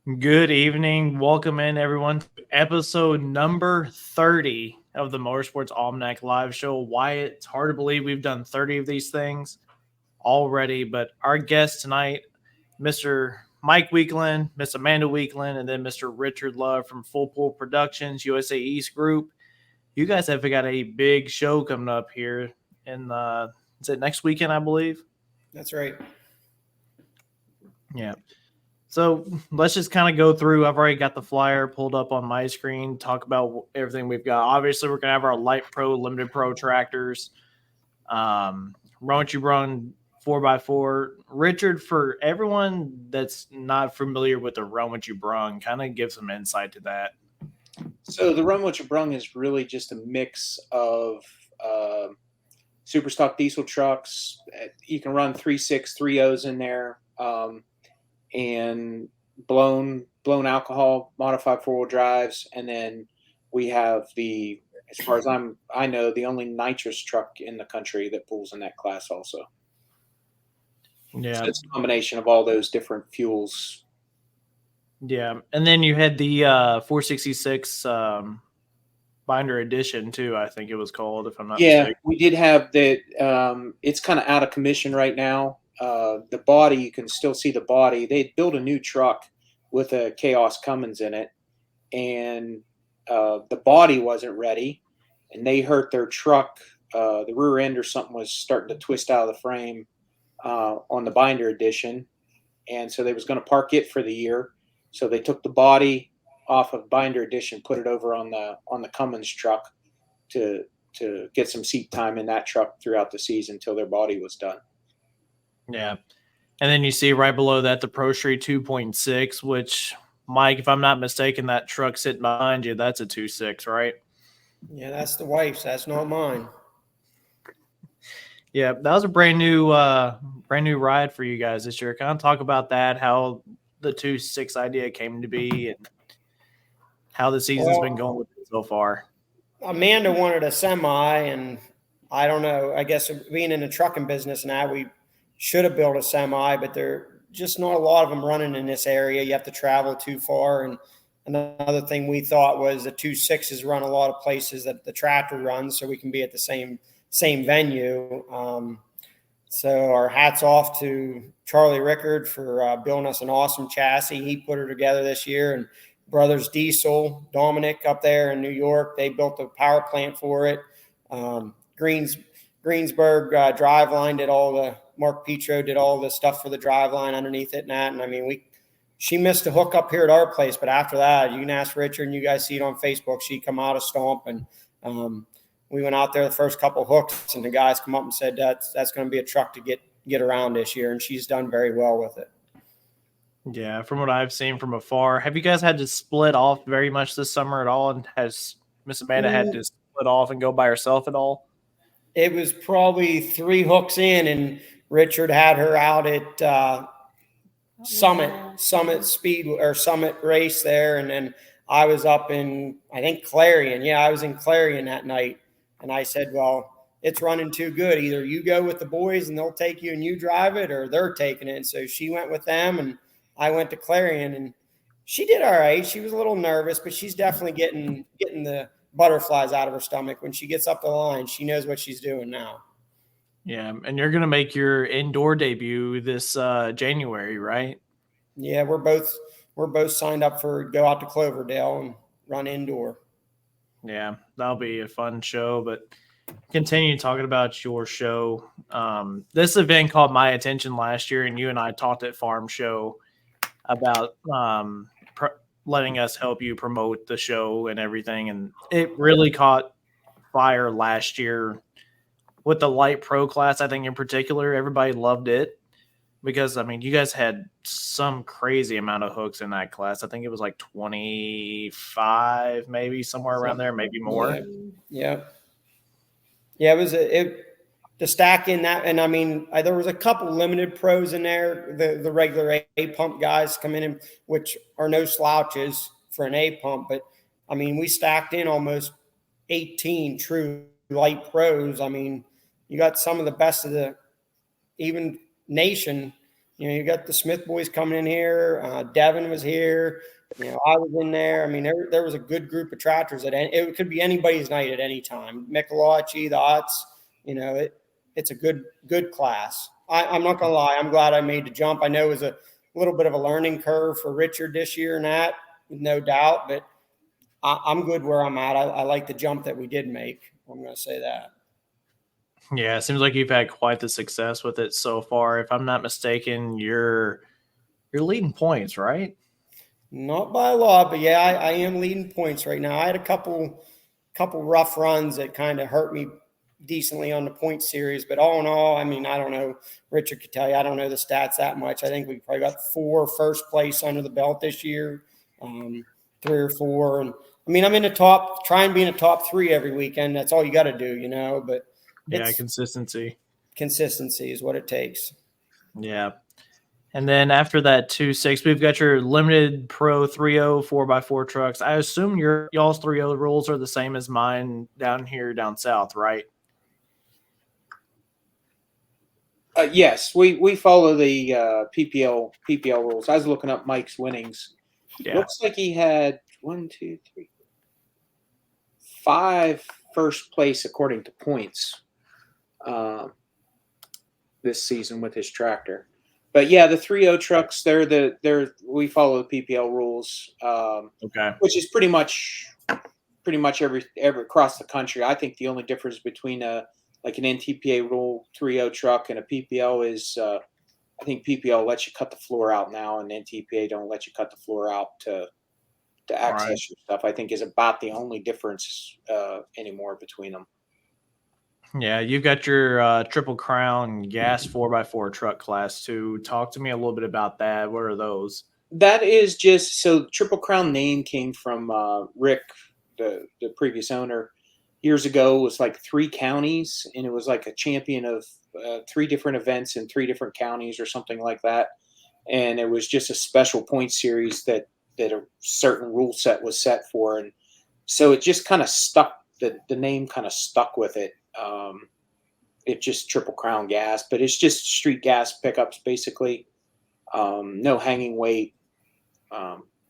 Good evening. Welcome in, everyone, to episode number 30 of the Motorsports Almanac live show. Wyatt, it's hard to believe we've done 30 of these things already, but our guest tonight, Mr. Mike Weakland, Miss Amanda Weakland, and then Mr. Richard Love from Full Pool Productions, USA East Group. You guys have got a big show coming up here in, is it next weekend, I believe? That's right. Yeah. So let's just kind of go through. I've already got the flyer pulled up on my screen, talk about everything we've got. Obviously, we're going to have our Light Pro, Limited Pro tractors. Run What You Run 4x4. Richard, for everyone that's not familiar with the Run What You Brung, kind of give some insight to that. So the Run What You Brung is really just a mix of super stock diesel trucks. You can run 3.6, 3.0s in there, and blown alcohol, modified four-wheel drives, and then we have as far as I know, the only nitrous truck in the country that pulls in that class also. Yeah, so it's a combination of all those different fuels. Yeah, and then you had the 466 binder edition too. I think it was called, if I'm not mistaken. We did have that. It's kind of out of commission right now. The body, you can still see the body. They built a new truck with a Chaos Cummins in it, and the body wasn't ready, and they hurt their truck. The rear end or something was starting to twist out of the frame on the binder edition, and so they was going to park it for the year. So they took the body off of binder edition, put it over on the Cummins truck to get some seat time in that truck throughout the season until their body was done. Yeah. And then you see right below that the Pro Street 2.6, which, Mike, if I'm not mistaken, that truck sitting behind you, that's a 2.6, right? Yeah, that's the wife's. That's not mine. Yeah, that was a brand new ride for you guys this year. Kind of talk about that, how the 2.6 idea came to be, and how the season's been going with it so far. Amanda wanted a semi, and I don't know. I guess being in the trucking business now, we should have built a semi, but there are just not a lot of them running in this area. You have to travel too far. And another thing we thought was the 2.6s run a lot of places that the tractor runs, so we can be at the same venue. So our hats off to Charlie Rickard for building us an awesome chassis. He put her together this year, and Brothers Diesel, Dominic up there in New York, they built a power plant for it. Greensburg Driveline did all the, Mark Petro did all the stuff for the driveline underneath it and that. And I mean, she missed a hook up here at our place, but after that, you can ask Richard, and you guys see it on Facebook. She come out of Stomp, and we went out there the first couple hooks, and the guys come up and said that's going to be a truck to get around this year, and she's done very well with it. Yeah, from what I've seen from afar, have you guys had to split off very much this summer at all? And has Miss Amanda had to split off and go by herself at all? It was probably 3 hooks in, and Richard had her out at Summit Speed or Summit Race there, and then I was up in, I think, Clarion. Yeah, I was in Clarion that night, and I said, well, it's running too good. Either you go with the boys and they'll take you and you drive it, or they're taking it. And so she went with them, and I went to Clarion, and she did all right. She was a little nervous, but she's definitely getting the butterflies out of her stomach. When she gets up the line, she knows what she's doing now. Yeah, and you're going to make your indoor debut this January, right? Yeah, we're both signed up for go out to Cloverdale and run indoor. Yeah, that'll be a fun show, but continue talking about your show. This event caught my attention last year, and you and I talked at Farm Show about letting us help you promote the show and everything, and it really caught fire last year with the Light Pro class. I think in particular, everybody loved it because, I mean, you guys had some crazy amount of hooks in that class. I think it was like 25, maybe somewhere around there, maybe more. Yeah. It was to stack in that. And I mean, there was a couple limited pros in there. The regular A pump guys come in, which are no slouches for an A pump. But I mean, we stacked in almost 18 true light pros. I mean, you got some of the best of the even nation, You got the Smith boys coming in here. Devin was here. I was in there. I mean, there was a good group of tractors. It could be anybody's night at any time. Michelotti, the Otts. It's a good class. I'm not gonna lie. I'm glad I made the jump. I know it was a little bit of a learning curve for Richard this year, and that, no doubt. But I'm good where I'm at. I like the jump that we did make. I'm gonna say that. Yeah, it seems like you've had quite the success with it so far. If I'm not mistaken, you're leading points, right? Not by a lot, but yeah, I am leading points right now. I had a couple rough runs that kind of hurt me decently on the point series, but all in all, I mean, I don't know. Richard could tell you, I don't know the stats that much. I think we probably got 4 first place under the belt this year, 3 or 4. And I mean, I'm in the top, try and be in the top 3 every weekend. That's all you got to do, but yeah, consistency is what it takes. Yeah. And then after that 2.6, we've got your limited pro 3.0 4x4 trucks. I assume y'all's 3.0 rules are the same as mine down here, down south, right? Yes, we follow the PPL rules. I was looking up Mike's winnings. Yeah. Looks like he had 5 first place according to points this season with his tractor. But yeah, the 3.0 trucks, we follow the PPL rules. Okay. Which is pretty much every across the country. I think the only difference between like an NTPA rule 3.0 truck and a PPL is I think PPL lets you cut the floor out now, and NTPA don't let you cut the floor out to access your stuff. I think is about the only difference anymore between them. Yeah, you've got your Triple Crown gas 4x4 truck class 2. Talk to me a little bit about that. What are those? That is just so Triple Crown name came from Rick, the previous owner. Years ago, it was like 3 counties, and it was like a champion of 3 different events in 3 different counties or something like that. And it was just a special point series that a certain rule set was set for. And so it just kind of stuck, the name kind of stuck with it. It's just Triple Crown gas, but it's just street gas pickups, basically. No hanging weight.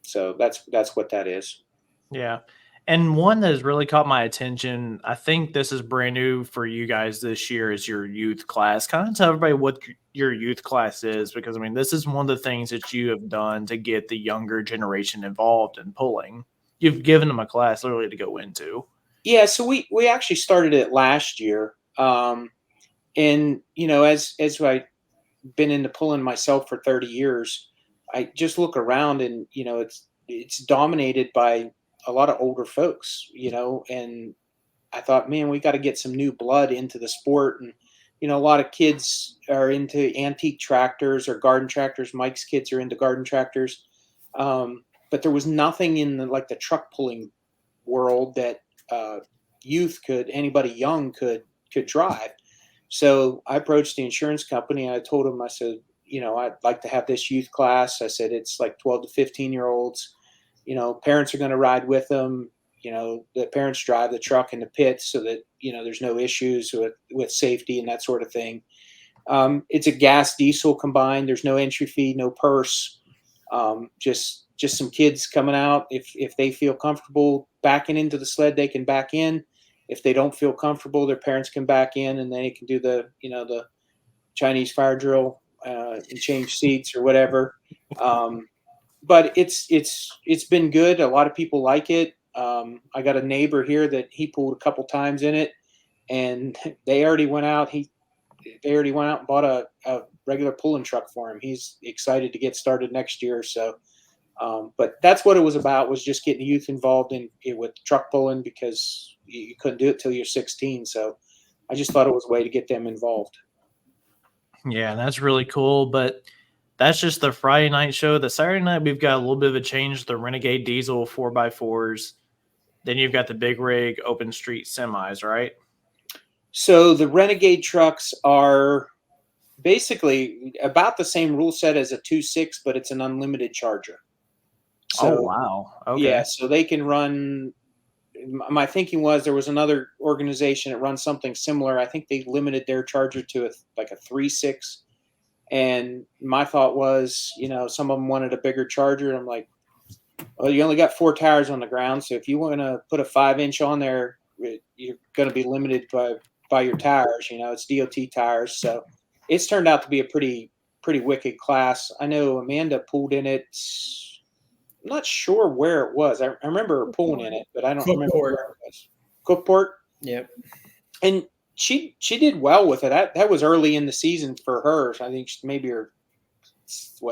So that's what that is. Yeah. And one that has really caught my attention, I think this is brand new for you guys this year, is your youth class. Kind of tell everybody what your youth class is, because, I mean, this is one of the things that you have done to get the younger generation involved in pulling. You've given them a class literally to go into. Yeah, so we actually started it last year. And, as I've been into pulling myself for 30 years, I just look around and, it's dominated by a lot of older folks, and I thought, man, we got to get some new blood into the sport. And, a lot of kids are into antique tractors or garden tractors. Mike's kids are into garden tractors. But there was nothing in the truck pulling world that anybody young could drive. So I approached the insurance company and I told them, I said, I'd like to have this youth class. I said, it's like 12 to 15-year-olds. Parents are going to ride with them. The parents drive the truck in the pits so that, there's no issues with safety and that sort of thing. It's a gas diesel combined. There's no entry fee, no purse. Just some kids coming out. If they feel comfortable backing into the sled, they can back in. If they don't feel comfortable, their parents can back in, and they can do the Chinese fire drill and change seats or whatever. But it's been good. A lot of people like it. I got a neighbor here that he pulled a couple times in it, and they already went out. They already went out and bought a regular pulling truck for him. He's excited to get started next year. So, but that's what it was about, was just getting youth involved with truck pulling, because you couldn't do it till you're 16. So I just thought it was a way to get them involved. Yeah, that's really cool. But that's just the Friday night show. The Saturday night, we've got a little bit of a change. The Renegade Diesel 4x4s. Then you've got the big rig open street semis, right? So the Renegade trucks are basically about the same rule set as a 2.6, but it's an unlimited charger. So, wow. Okay. Yeah, so they can run. My thinking was there was another organization that runs something similar. I think they limited their charger to a 3.6, And my thought was, some of them wanted a bigger Charger. I'm like, well, you only got 4 tires on the ground, so if you want to put a 5-inch on there, you're going to be limited by your tires. It's DOT tires, so it's turned out to be a pretty wicked class. I know Amanda pulled in it. I'm not sure where it was. I remember her pulling in it, but I don't remember where it was. Cookport. Yep. And she did well with it. That was early in the season for her. I think maybe her second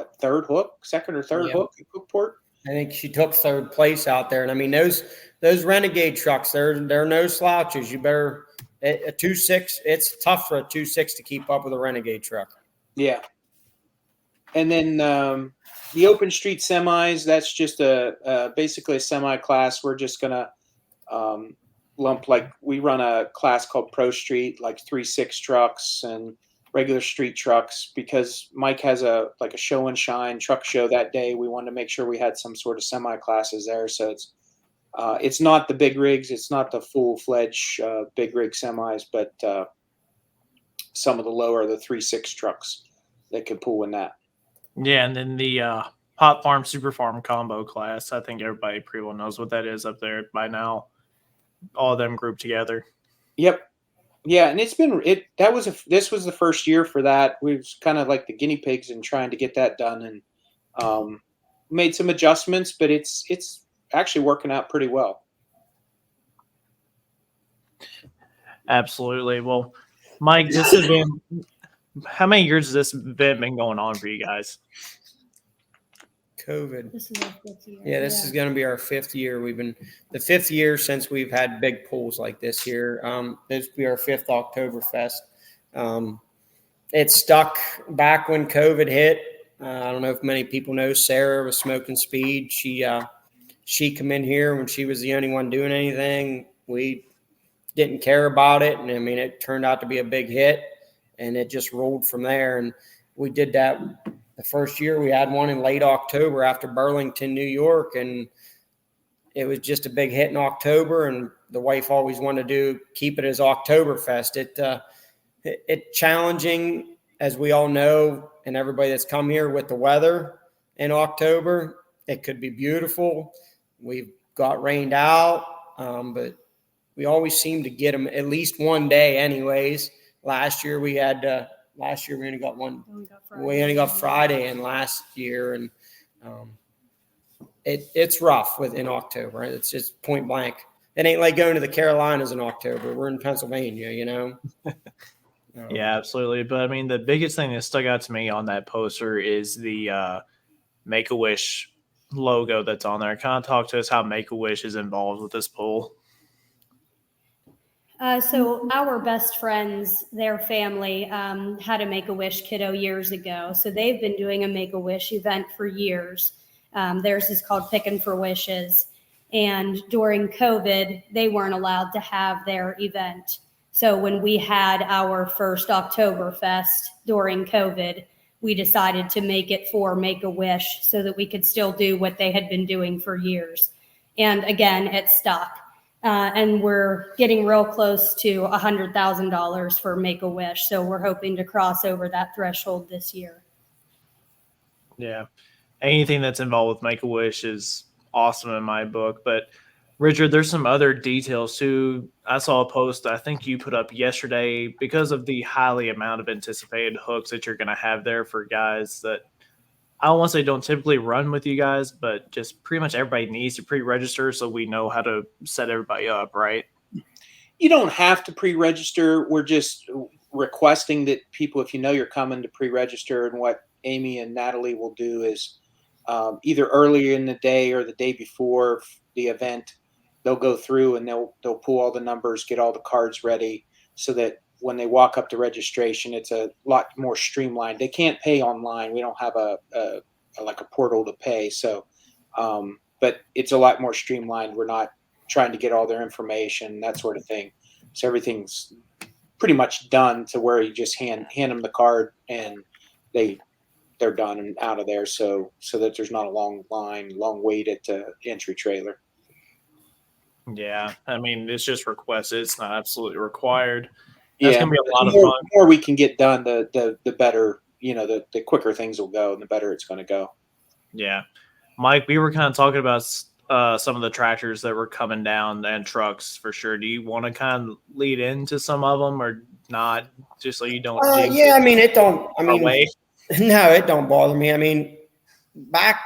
or third hook at Cookport. I think she took third place out there. And I mean, those Renegade trucks, they're no slouches. You better a 2.6. It's tough for a 2.6 to keep up with a Renegade truck. Yeah. And then the open street semis, that's just basically a semi class. We're just gonna lump, like, we run a class called Pro Street, like 3.6 trucks and regular street trucks, because Mike has a show and shine truck show that day. We wanted to make sure we had some sort of semi classes there. So it's not the big rigs, it's not the full-fledged big rig semis, but some of the lower, the 3.6 trucks that could pull in that. Yeah, and then the Hot Farm Super Farm combo class. I think everybody pretty well knows what that is up there by now. All of them grouped together. Yep. Yeah, and this was the first year for that. We was kind of like the guinea pigs in trying to get that done, and made some adjustments, but it's actually working out pretty well. Absolutely. Well, Mike, this event, how many years has this event been going on for you guys? COVID. This is our 5th year. Yeah, this is going to be our 5th year. We've been the 5th year since we've had big pools like this here. This will be our 5th Oktoberfest. It stuck back when COVID hit. I don't know if many people know Sarah was smoking speed. She come in here when she was the only one doing anything. We didn't care about it, and I mean, it turned out to be a big hit, and it just rolled from there. And we did that. The first year we had one in late October after Burlington, New York, and it was just a big hit in October. And the wife always wanted to keep it as Oktoberfest. It challenging, as we all know, and everybody that's come here, with the weather in October. It could be beautiful. We've got rained out, but we always seem to get them at least one day anyways. Last year we only got one. We only got Friday in last year, and it's rough in October. It's just point blank. It ain't like going to the Carolinas in October. We're in Pennsylvania, Yeah, absolutely. But I mean, the biggest thing that stuck out to me on that poster is the Make-A-Wish logo that's on there. Kind of talk to us how Make-A-Wish is involved with this pool. So our best friends, their family, had a Make-A-Wish kiddo years ago. So they've been doing a Make-A-Wish event for years. Theirs is called Pickin' for Wishes. And during COVID, they weren't allowed to have their event. So when we had our first Oktoberfest during COVID, we decided to make it for Make-A-Wish so that we could still do what they had been doing for years. And again, it stuck. And we're getting real close to $100,000 for Make-A-Wish. So we're hoping to cross over that threshold this year. Yeah. Anything that's involved with Make-A-Wish is awesome in my book. But Richard, there's some other details too. I saw a post I think you put up yesterday because of the highly amount of anticipated hooks that you're going to have there for guys that I don't want to say don't typically run with you guys, but just pretty much everybody needs to pre-register so we know how to set everybody up, right? You don't have to pre-register. We're just requesting that people, if you know you're coming, to pre-register. And what Amy and Natalie will do is either earlier in the day or the day before the event, they'll go through and they'll pull all the numbers, get all the cards ready so that when they walk up to registration, it's a lot more streamlined. They can't pay online. We don't have a portal to pay. So, but it's a lot more streamlined. We're not trying to get all their information, that sort of thing. So everything's pretty much done to where you just hand them the card and they're done and out of there. So that there's not a long wait at the entry trailer. Yeah. I mean, it's just requested. It's not absolutely required. That's Yeah, going to be a lot of fun. The more we can get done, the better the quicker things will go and the better it's going to go. Yeah. Mike, we were kind of talking about some of the tractors that were coming down and trucks for sure. Do you want to kind of lead into some of them or not? Just so you don't. Yeah, I mean, it don't. I mean, away? no, it don't bother me. I mean, back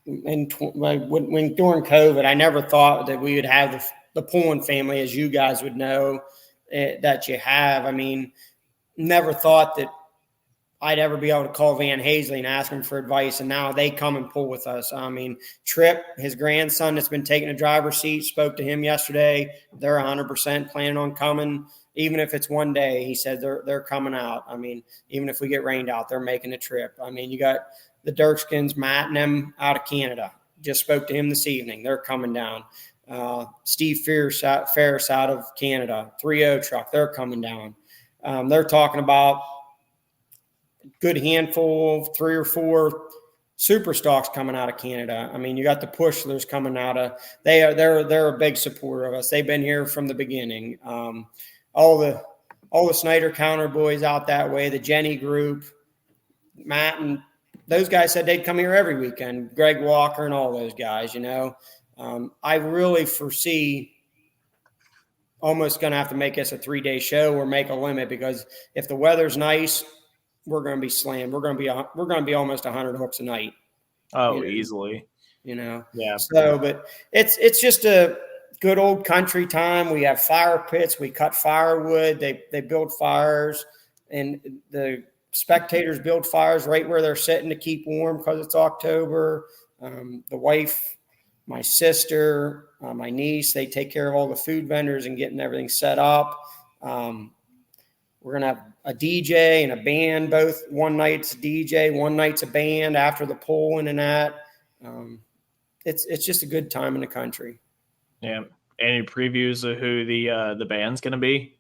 when during COVID, I never thought that we would have the pulling family, as you guys would know, that you have. I mean, never thought that I'd ever be able to call Van Hazley and ask him for advice, and now they come and pull with us. I mean, Tripp, his grandson that's been taking a driver's seat, spoke to him yesterday. They're 100% planning on coming, even if it's one day. He said they're coming out. I mean, even if we get rained out, they're making the trip. I mean, you got the Dirkskins, Matt and them out of Canada. Just spoke to him this evening. They're coming down. Steve Ferris out of Canada, 3.0 truck. They're coming down. They're talking about good handful, 3 or 4 super stocks coming out of Canada. I mean, you got the Pushlers coming out of. They're a big supporter of us. They've been here from the beginning. All the Snyder Counter boys out that way, the Jenny group, Matt and those guys said they'd come here every weekend. Greg Walker and all those guys. I really foresee almost going to have to make us a 3-day show or make a limit, because if the weather's nice, we're going to be slammed. We're going to be almost 100 hooks a night. Oh, easily. Yeah. So, but it's just a good old country time. We have fire pits. We cut firewood. They build fires, and the spectators build fires right where they're sitting to keep warm because it's October. The wife, my sister, my niece, they take care of all the food vendors and getting everything set up. We're going to have a DJ and a band, both. One night's a DJ, one night's a band after the polling and that. It's just a good time in the country. Yeah. Any previews of who the band's going to be?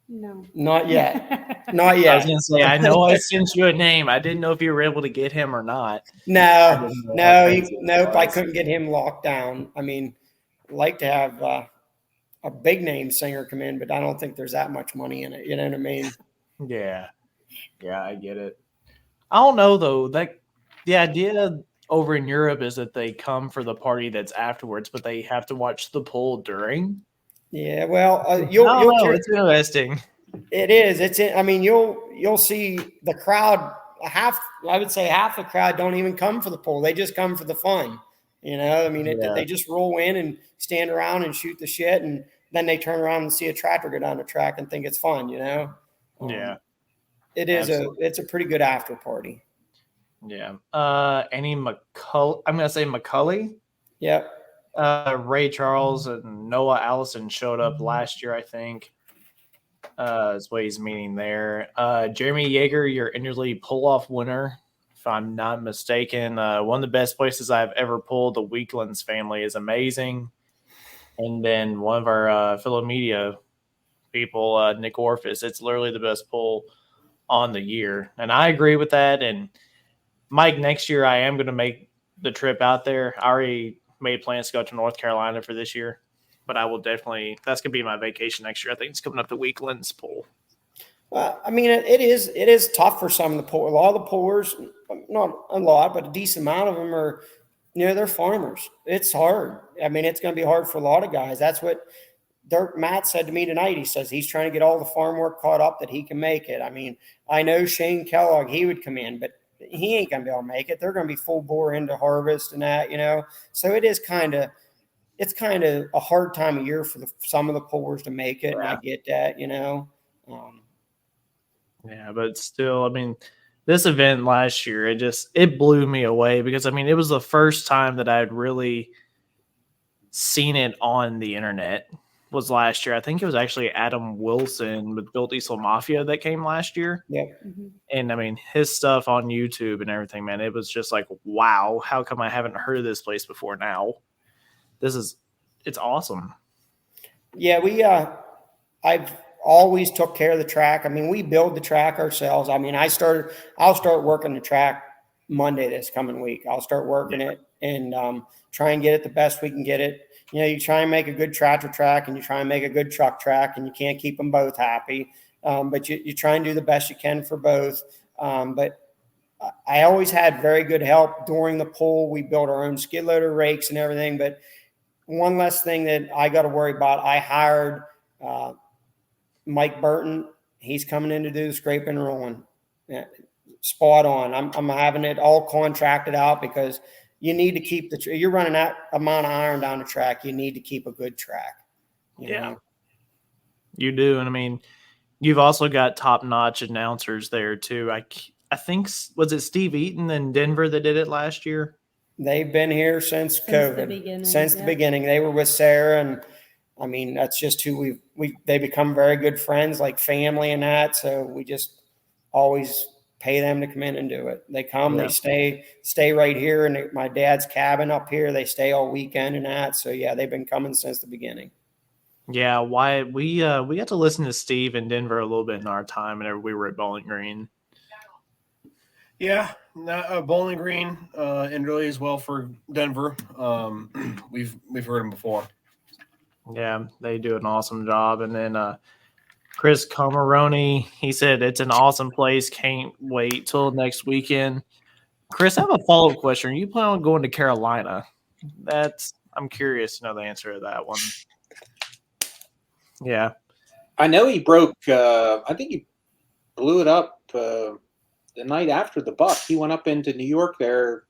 No. Not yet. Not yet. I was going to say, I know I sent you a name. I didn't know if you were able to get him or not. Nope. I couldn't get him locked down. I mean, I'd like to have a big name singer come in, but I don't think there's that much money in it. You know what I mean? Yeah, I get it. I don't know though. Like the idea over in Europe is that they come for the party that's afterwards, but they have to watch the poll during. Yeah, well, it's interesting. It is. I mean, you'll see the crowd. I would say half the crowd don't even come for the poll. They just come for the fun. I mean, they just roll in and stand around and shoot the shit, and then they turn around and see a tractor go down the track and think it's fun. Yeah, it is. It's a pretty good after party. Yeah. Any McCulley? I'm gonna say McCulley. Yep. Ray Charles and Noah Allison showed up last year, I think. Is what he's meaning there. Jeremy Yeager, your interleague pull-off winner, if I'm not mistaken. One of the best places I've ever pulled. The Weaklands family is amazing. And then one of our fellow media people, Nick Orphis, it's literally the best pull on the year. And I agree with that. And Mike, next year I am going to make the trip out there. I already made plans to go to North Carolina for this year, but I will definitely, that's going to be my vacation next year. I think it's coming up the Weaklands pull. Well, I mean, it is tough for some of the pullers. A lot of the pullers, not a lot, but a decent amount of them are, they're farmers. It's hard. I mean, it's going to be hard for a lot of guys. That's what Matt said to me tonight. He says he's trying to get all the farm work caught up that he can make it. I mean, I know Shane Kellogg, he would come in, but he ain't going to be able to make it. They're going to be full bore into harvest and that, So it is kind of a hard time of year for some of the pullers to make it. Right. And I get that, Yeah, but still, I mean, this event last year, it blew me away because, I mean, it was the first time that I had really seen it on the internet was last year. I think it was actually Adam Wilson with Built Diesel Mafia that came last year. Yeah. Mm-hmm. And, I mean, his stuff on YouTube and everything, man, it was just like, wow, how come I haven't heard of this place before now? It's awesome. Yeah, I've always took care of the track. I mean, we build the track ourselves. I mean, I'll start working the track Monday this coming week. I'll start working it and try and get it the best we can get it. You try and make a good tractor track and you try and make a good truck track, and you can't keep them both happy. but you try and do the best you can for both. But I always had very good help during the pool. We built our own skid loader, rakes, and everything. But one less thing that I got to worry about, I hired Mike Burton. He's coming in to do the scraping and rolling. Yeah, spot on. I'm having it all contracted out because you need to keep you're running that amount of iron down the track. You need to keep a good track. You know? You do. And I mean, you've also got top-notch announcers there too. I think, was it Steve Eaton in Denver that did it last year? They've been here since COVID. Since the beginning. They were with Sarah, and I mean, that's just who they become very good friends, like family and that. So we just always pay them to come in and do it. They come, they stay right here in my dad's cabin up here. They stay all weekend and that. So yeah, they've been coming since the beginning. Yeah, why we got to listen to Steve in Denver a little bit in our time whenever we were at Bowling Green. Yeah, Bowling Green and really as well for Denver. We've heard them before. Yeah, they do an awesome job. And then Chris Comaroni, he said it's an awesome place. Can't wait till next weekend. Chris, I have a follow-up question. Are you planning on going to Carolina? I'm curious to know the answer to that one. Yeah. I know he broke. I think he blew it up the night after the Buck. He went up into New York there,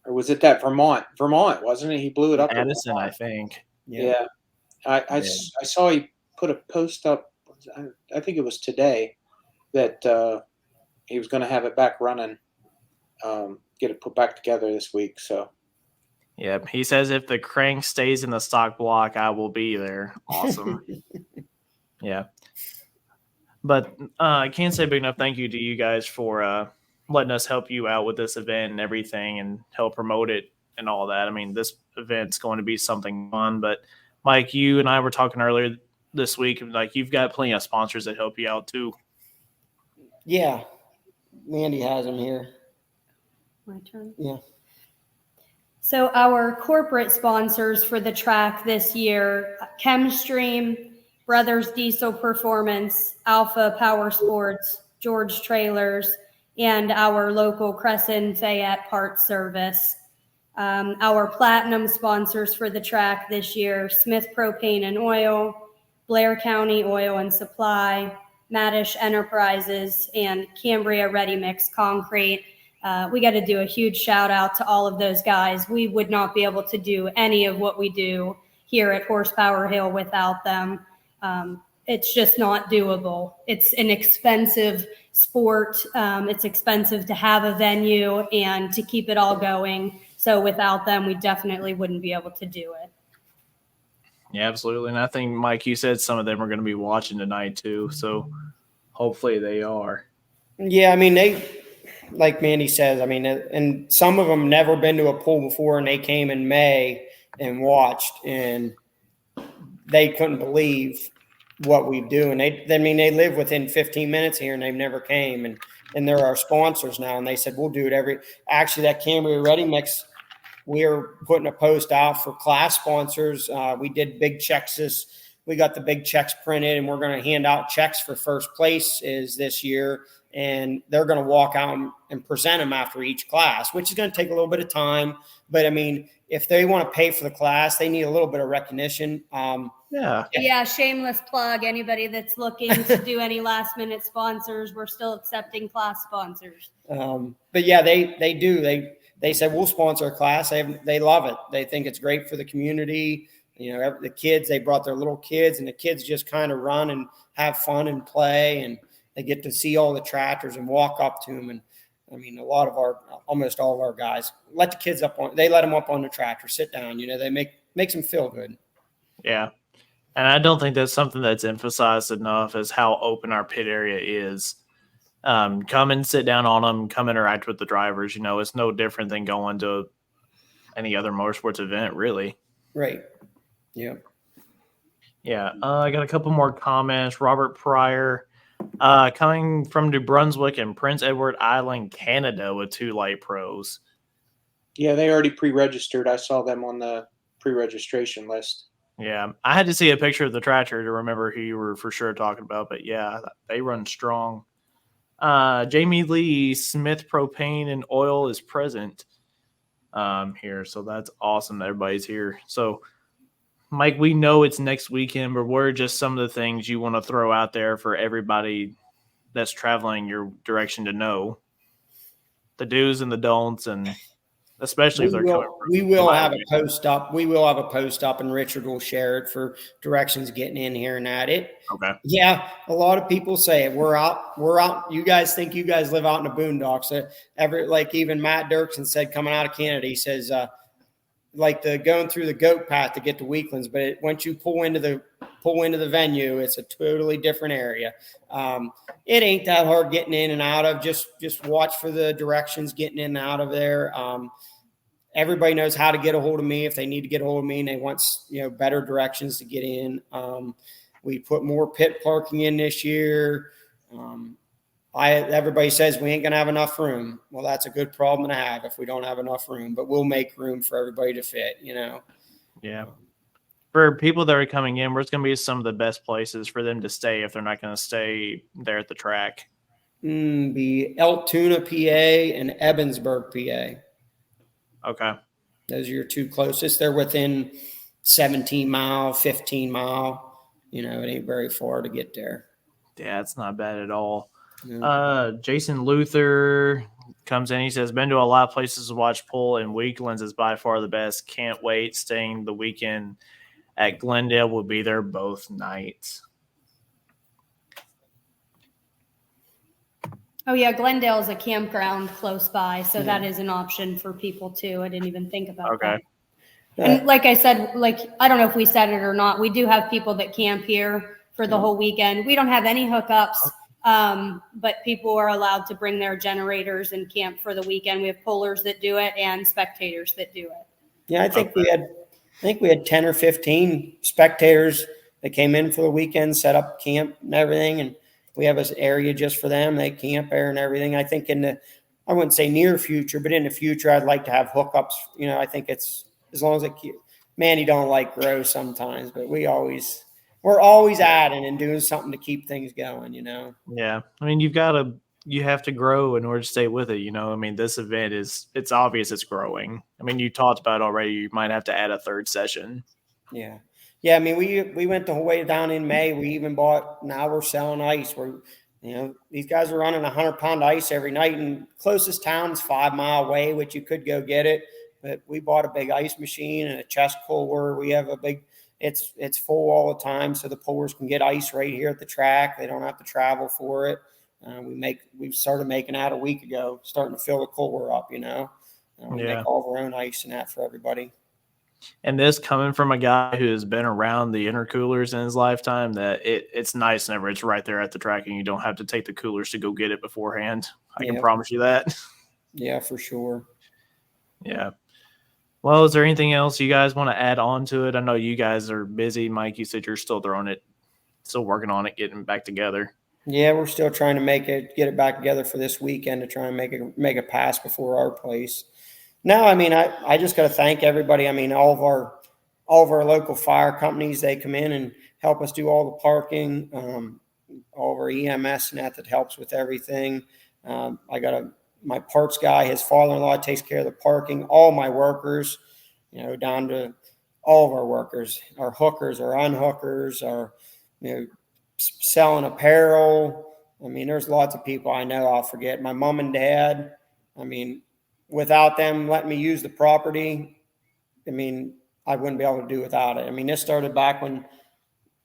or was it that Vermont, wasn't it? He blew it up. Addison, I think. Yeah. I saw he put a post up. I think it was today that he was going to have it back running, get it put back together this week. So. Yeah, he says if the crank stays in the stock block, I will be there. Awesome. Yeah. But I can't say big enough thank you to you guys for letting us help you out with this event and everything and help promote it and all that. I mean, this event's going to be something fun. But, Mike, you and I were talking earlier this week. Like, you've got plenty of sponsors that help you out, too. Yeah. Mandy has them here. My turn? Yeah. So our corporate sponsors for the track this year, ChemStream, Brothers Diesel Performance, Alpha Power Sports, George Trailers, and our local Crescent Fayette Parts Service. Our platinum sponsors for the track this year, Smith Propane and Oil, Blair County Oil and Supply, Maddish Enterprises, and Cambria Ready Mix Concrete. We got to do a huge shout out to all of those guys. We would not be able to do any of what we do here at Horsepower Hill without them. It's just not doable. It's an expensive sport. It's expensive to have a venue and to keep it all going. So without them, we definitely wouldn't be able to do it. Yeah, absolutely. And I think, Mike, you said some of them are going to be watching tonight too. So hopefully they are. Yeah, I mean, like Mandy says, I mean, and some of them never been to a pool before, and they came in May and watched, and they couldn't believe what we do. And they live within 15 minutes here, and they've never came. And they're our sponsors now. And they said, we'll do it actually that Cambria Ready Mix, we're putting a post out for class sponsors. We did big checks we got the big checks printed, and we're going to hand out checks for first place this year. And they're going to walk out and present them after each class, which is going to take a little bit of time. But I mean, if they want to pay for the class, they need a little bit of recognition. Yeah. Shameless plug. Anybody that's looking to do any last minute sponsors, we're still accepting class sponsors. But yeah, they do. They said, we'll sponsor a class. They love it. They think it's great for the community. You know, the kids, they brought their little kids, and the kids just kind of run and have fun and play, and they get to see all the tractors and walk up to them. And I mean, almost all of our guys let the kids they let them up on the tractor, sit down, you know, they makes them feel good. Yeah. And I don't think that's something that's emphasized enough is how open our pit area is. Come and sit down on them, come interact with the drivers. You know, it's no different than going to any other motorsports event, really. Right. Yeah. Yeah. I got a couple more comments. Robert Pryor, coming from New Brunswick and Prince Edward Island, Canada, with 2 light pros. Yeah, they already pre-registered. I saw them on the pre-registration list. Yeah, I had to see a picture of the tractor to remember who you were for sure talking about. But yeah, they run strong. Jamie Lee Smith Propane and Oil is present here, so that's awesome that everybody's here. So, Mike, we know it's next weekend, but what are just some of the things you want to throw out there for everybody that's traveling your direction to know? The do's and the don'ts, and especially if they're coming from We will have a Miami. post up. We will have a post up, and Richard will share it for directions getting in here and at it. Okay. Yeah, a lot of people say it. We're out. You guys think you guys live out in the boondocks. Like even Matt Dirksen said coming out of Canada, he says like going through the goat path to get to Weaklands, but once you pull into the venue, it's a totally different area. It ain't that hard getting in and out of. Just watch for the directions getting in and out of there. Everybody knows how to get a hold of me if they need to get a hold of me and they want better directions to get in. We put more pit parking in this year. Everybody says we ain't gonna have enough room. Well, that's a good problem to have if we don't have enough room, but we'll make room for everybody to fit. Yeah. For people that are coming in, where's going to be some of the best places for them to stay if they're not going to stay there at the track? Be Altoona, PA, and Evansburg, PA. Okay. Those are your two closest. They're within 17 mile, 15 mile. It ain't very far to get there. Yeah, it's not bad at all. Yeah. Jason Luther comes in. He says, been to a lot of places to watch pull, and Weaklands is by far the best. Can't wait. Staying the weekend at Glendale. Will be there both nights. Oh yeah, Glendale is a campground close by, so that is an option for people too. I didn't even think about that. And like I said, I don't know if we said it or not, we do have people that camp here for the whole weekend. We don't have any hookups, but people are allowed to bring their generators and camp for the weekend. We have pullers that do it and spectators that do it. Yeah, I think we had 10 or 15 spectators that came in for the weekend, set up camp and everything, and we have an area just for them. They camp there and everything. I think I wouldn't say near future, but in the future, I'd like to have hookups. I think it's as long as Manny don't like grow sometimes, but we're always adding and doing something to keep things going. Yeah, I mean, you have to grow in order to stay with it. I mean, this event it's obvious it's growing. I mean, you talked about it already. You might have to add a third session. Yeah. Yeah, I mean, we went the whole way down in May. We even now we're selling ice. These guys are running 100-pound ice every night, and closest town's 5 mile away, which you could go get it. But we bought a big ice machine and a chest cooler. We have it's full all the time, so the pullers can get ice right here at the track. They don't have to travel for it. We've started making that a week ago, starting to fill the cooler up. We make all of our own ice and that for everybody. And this coming from a guy who has been around the intercoolers in his lifetime, that it's nice whenever it's right there at the track and you don't have to take the coolers to go get it beforehand. I can promise you that. Yeah, for sure. Yeah. Well, is there anything else you guys want to add on to it? I know you guys are busy. Mike, you said you're still working on it, getting back together. Yeah, we're still trying to get it back together for this weekend to try and make a pass before our place. No, I mean, I just got to thank everybody. I mean, all of our local fire companies, they come in and help us do all the parking, all of our EMS and that helps with everything. I got my parts guy, his father-in-law takes care of the parking, all my workers, down to all of our workers, our hookers, our unhookers, our, selling apparel. I mean, there's lots of people I know I'll forget. My mom and dad, I mean, without them letting me use the property, I mean, I wouldn't be able to do without it. I mean, this started back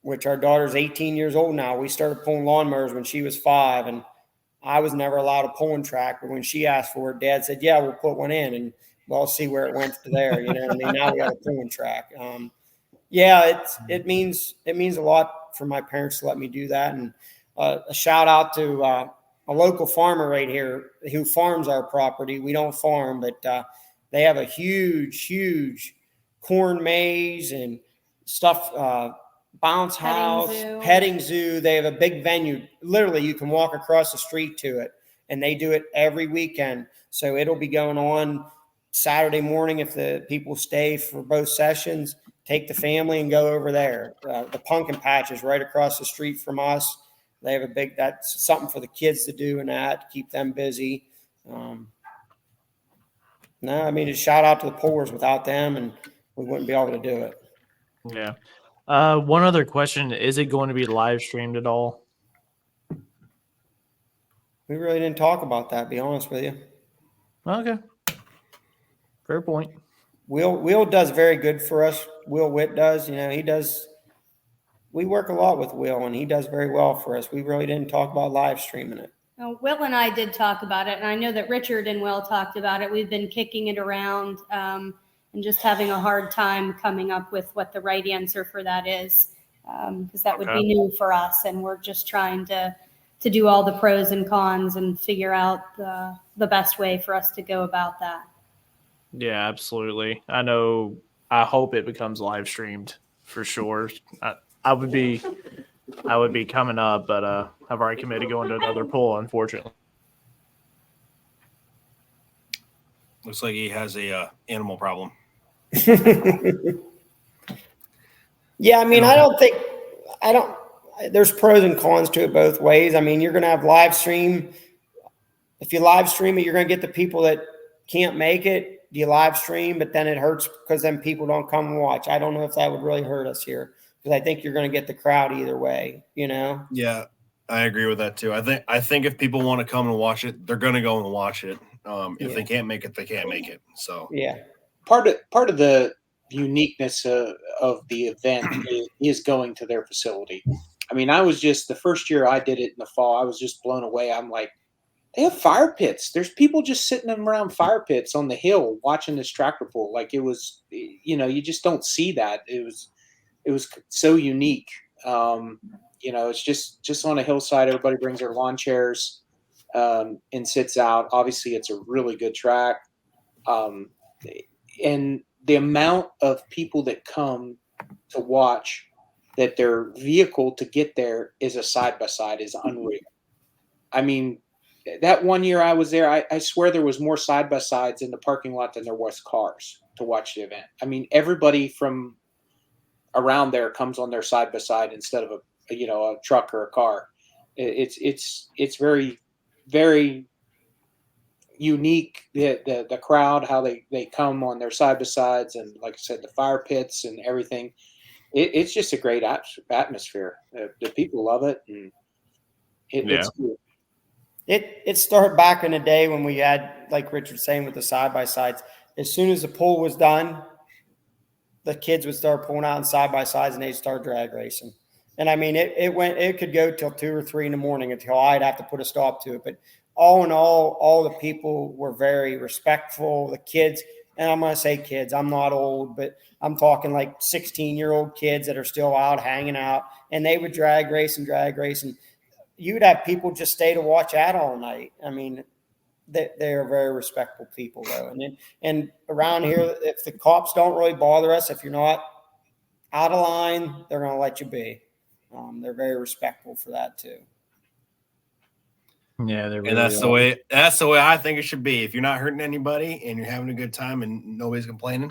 which our daughter's 18 years old now. We started pulling lawnmowers when she was 5, and I was never allowed a pulling track. But when she asked for it, Dad said, "Yeah, we'll put one in," and we'll see where it went to there. You know what I mean? Now we got a pulling track. It means a lot for my parents to let me do that, and a shout out to a local farmer right here who farms our property. We don't farm, but they have a huge corn maze and stuff, bounce house, petting zoo. They have a big venue. Literally, you can walk across the street to it, and they do it every weekend. So it'll be going on Saturday morning if the people stay for both sessions. take the family and go over there. The pumpkin patch is right across the street from us. They have that's something for the kids to do and that, keep them busy. No, I mean, a shout out to the pullers. Without them, and we wouldn't be able to do it. Yeah. One other question: is it going to be live streamed at all? We really didn't talk about that. Be honest with you. Okay. Fair point. Will does very good for us. Will Witt does. He does. We work a lot with Will, and he does very well for us. We really didn't talk about live streaming it. Will and I did talk about it, and I know that Richard and Will talked about it. We've been kicking it around and just having a hard time coming up with what the right answer for that is, because that would be new for us, and we're just trying to do all the pros and cons and figure out the best way for us to go about that. Yeah, absolutely. I hope it becomes live streamed for sure. I would be coming up, but I've already committed going to another pool, unfortunately. Looks like he has a animal problem. Yeah, I mean, there's pros and cons to it both ways. I mean, you're going to have live stream. If you live stream it, you're going to get the people that can't make it. You live stream, but then it hurts because then people don't come and watch. I don't know if that would really hurt us here, because I think you're going to get the crowd either way, Yeah, I agree with that too. I think if people want to come and watch it, they're going to go and watch it. If they can't make it, they can't make it. So yeah, part of the uniqueness of the event is going to their facility. I mean, the first year I did it in the fall, I was just blown away. I'm like, they have fire pits. There's people just sitting around fire pits on the hill watching this tractor pull. Like it was, you just don't see that. It was so unique. It's just on a hillside. Everybody brings their lawn chairs and sits out. Obviously, it's a really good track. And the amount of people that come to watch, that their vehicle to get there is a side-by-side, is unreal. I mean, that one year I was there, I swear there was more side-by-sides in the parking lot than there was cars to watch the event. I mean, everybody from around there comes on their side-by-side instead of a truck or a car. It's very, very unique, the crowd, how they come on their side-by-sides, and like I said, the fire pits and everything. It's just a great atmosphere. The people love it, and it's cool. It started back in the day when we had, like Richard saying, with the side-by-sides. As soon as the pool was done, the kids would start pulling out in side-by-sides, and they'd start drag racing. And I mean, it could go till 2 or 3 in the morning until I'd have to put a stop to it. But all in all the people were very respectful. The kids, and I'm going to say kids, I'm not old, but I'm talking like 16-year-old kids that are still out hanging out, and they would drag race. And you'd have people just stay to watch that all night. I mean, they are very respectful people, though. And around here, if the cops don't really bother us, if you're not out of line, they're going to let you be. They're very respectful for that too. Yeah, they're really, and that's the way I think it should be. If you're not hurting anybody and you're having a good time and nobody's complaining,